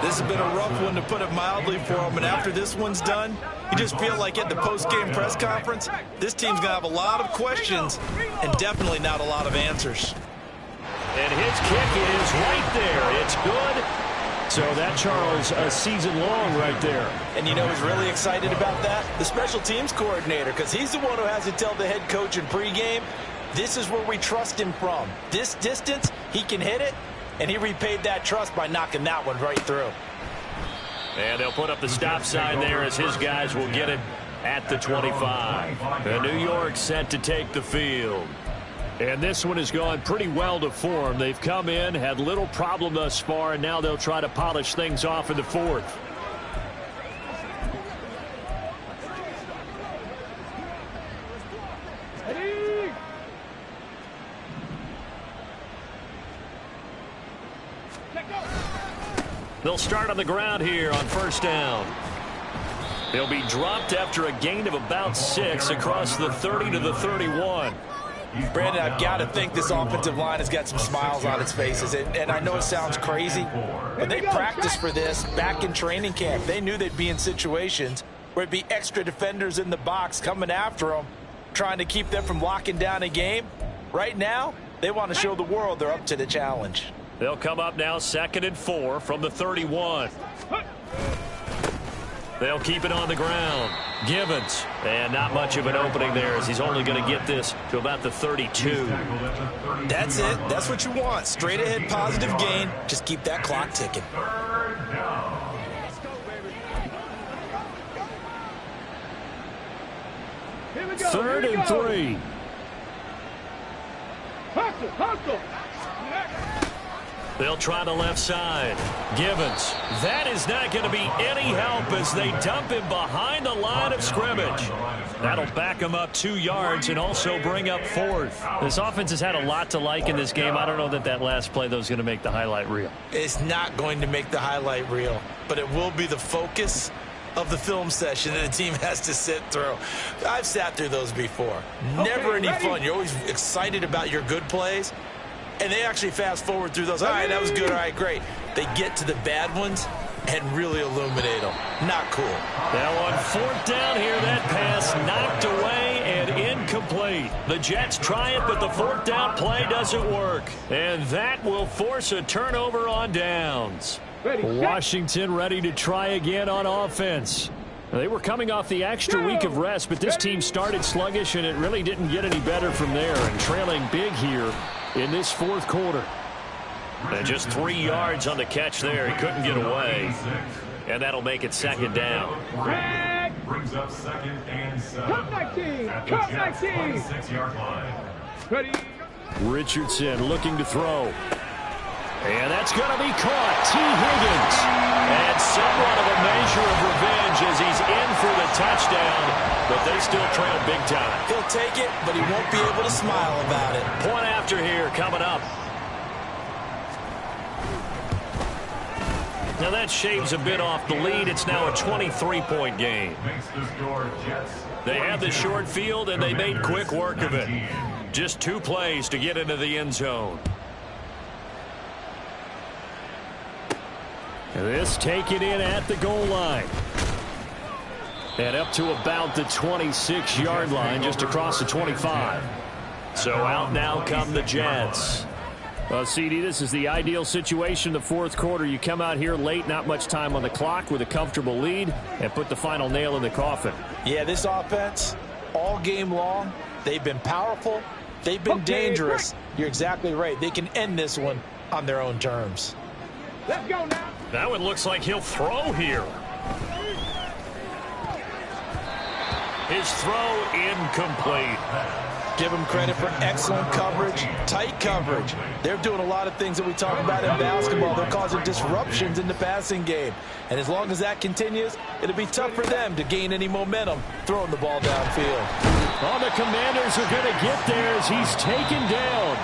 This has been a rough one, to put it mildly, for him. And after this one's done, you just feel like at the post-game press conference, this team's going to have a lot of questions and definitely not a lot of answers. And his kick is right there. It's good. So that, Charles, a season long right there. And you know who's really excited about that? The special teams coordinator, because he's the one who has to tell the head coach in pregame, this is where we trust him from. This distance, he can hit it, and he repaid that trust by knocking that one right through. And they'll put up the stop sign there as his guys will get it at the 25. The New York set to take the field. And this one has gone pretty well to form. They've come in, had little problem thus far, and now they'll try to polish things off in the fourth. They'll start on the ground here on first down. They'll be dropped after a gain of about 6 across the 30 to the 31. Brandon, I've got to think this offensive line has got some smiles on its faces. And I know it sounds crazy, but they practiced for this back in training camp. They knew they'd be in situations where it'd be extra defenders in the box coming after them, trying to keep them from locking down a game. Right now, they want to show the world they're up to the challenge. They'll come up now 2nd and 4 from the 31. They'll keep it on the ground. Gibbons. And not much of an opening there, as he's only going to get this to about the 32. That's it. That's what you want. Straight ahead positive gain. Just keep that clock ticking. Third and 3. Hustle. They'll try the left side. Gibbons. That is not going to be any help as they dump him behind the line of scrimmage. That'll back him up 2 yards and also bring up 4th. This offense has had a lot to like in this game. I don't know that that last play, though, is going to make the highlight reel. It's not going to make the highlight reel, but it will be the focus of the film session that the team has to sit through. I've sat through those before. Never any fun. You're always excited about your good plays. And they actually fast forward through those. All right, that was good. All right, great. They get to the bad ones and really illuminate them. Not cool. Now on 4th down here, that pass knocked away and incomplete. The Jets try it, but the 4th down play doesn't work. And that will force a turnover on downs. Washington ready to try again on offense. They were coming off the extra week of rest, but this team started sluggish, and it really didn't get any better from there. And trailing big here in this 4th quarter. And just 3 yards on the catch there. He couldn't get away. and that'll make it second down. Brings up 2nd and 7. Come 19. At the Come Jets' 19. 26-yard line. Ready. Richardson looking to throw. And that's going to be caught. T. Higgins. And somewhat of a measure of revenge as he's in for the touchdown, but they still trail big time. He'll take it, but he won't be able to smile about it. Point after here coming up. Now that shaves a bit off the lead. It's now a 23-point game. Makes the score Jets. They had the short field, and they made quick work of it. Just 2 plays to get into the end zone. This taken in at the goal line. And up to about the 26-yard line, just across the 25. So out now come the Jets. Well, CD, this is the ideal situation in the fourth quarter. You come out here late, not much time on the clock, with a comfortable lead, and put the final nail in the coffin. Yeah, this offense, all game long, they've been powerful. They've been dangerous. You're exactly right. They can end this one on their own terms. Let's go now. That one looks like he'll throw here. His throw incomplete. Give them credit for excellent coverage, tight coverage. They're doing a lot of things that we talk about in basketball. They're causing disruptions in the passing game. And as long as that continues, it'll be tough for them to gain any momentum throwing the ball downfield. Oh, the Commanders are going to get there as he's taken down.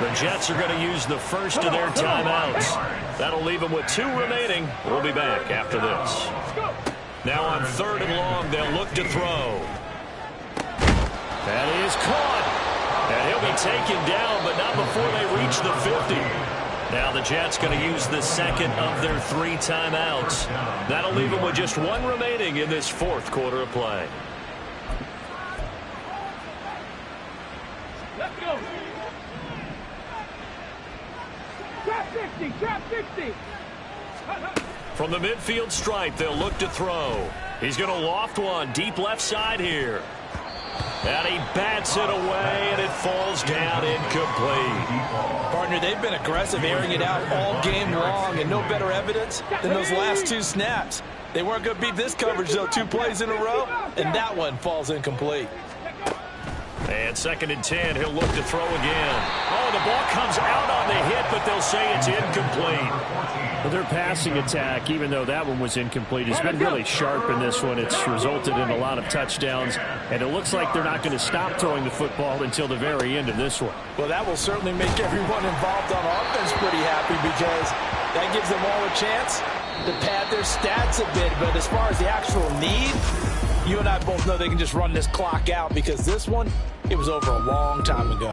The Jets are going to use the first of their timeouts. That'll leave them with 2 remaining. We'll be back after this. Now on 3rd and long, they'll look to throw. That is caught. And he'll be taken down, but not before they reach the 50. Now the Jets going to use the second of their 3 timeouts. That'll leave them with just 1 remaining in this 4th quarter of play. Let's go. Trap 60. Trap 60. From the midfield stripe, they'll look to throw. He's going to loft one deep left side here. And he bats it away, and it falls down incomplete. Partner, they've been aggressive, airing it out all game long, and no better evidence than those last 2 snaps. They weren't going to beat this coverage, though, 2 plays in a row, and that one falls incomplete. And 2nd and 10, he'll look to throw again. Oh, the ball comes out on the hit, but they'll say it's incomplete. Well, their passing attack, even though that one was incomplete, has been really sharp in this one. It's resulted in a lot of touchdowns, and it looks like they're not going to stop throwing the football until the very end of this one. Well, that will certainly make everyone involved on offense pretty happy, because that gives them all a chance to pad their stats a bit. But as far as the actual need, you and I both know they can just run this clock out, because this one, it was over a long time ago.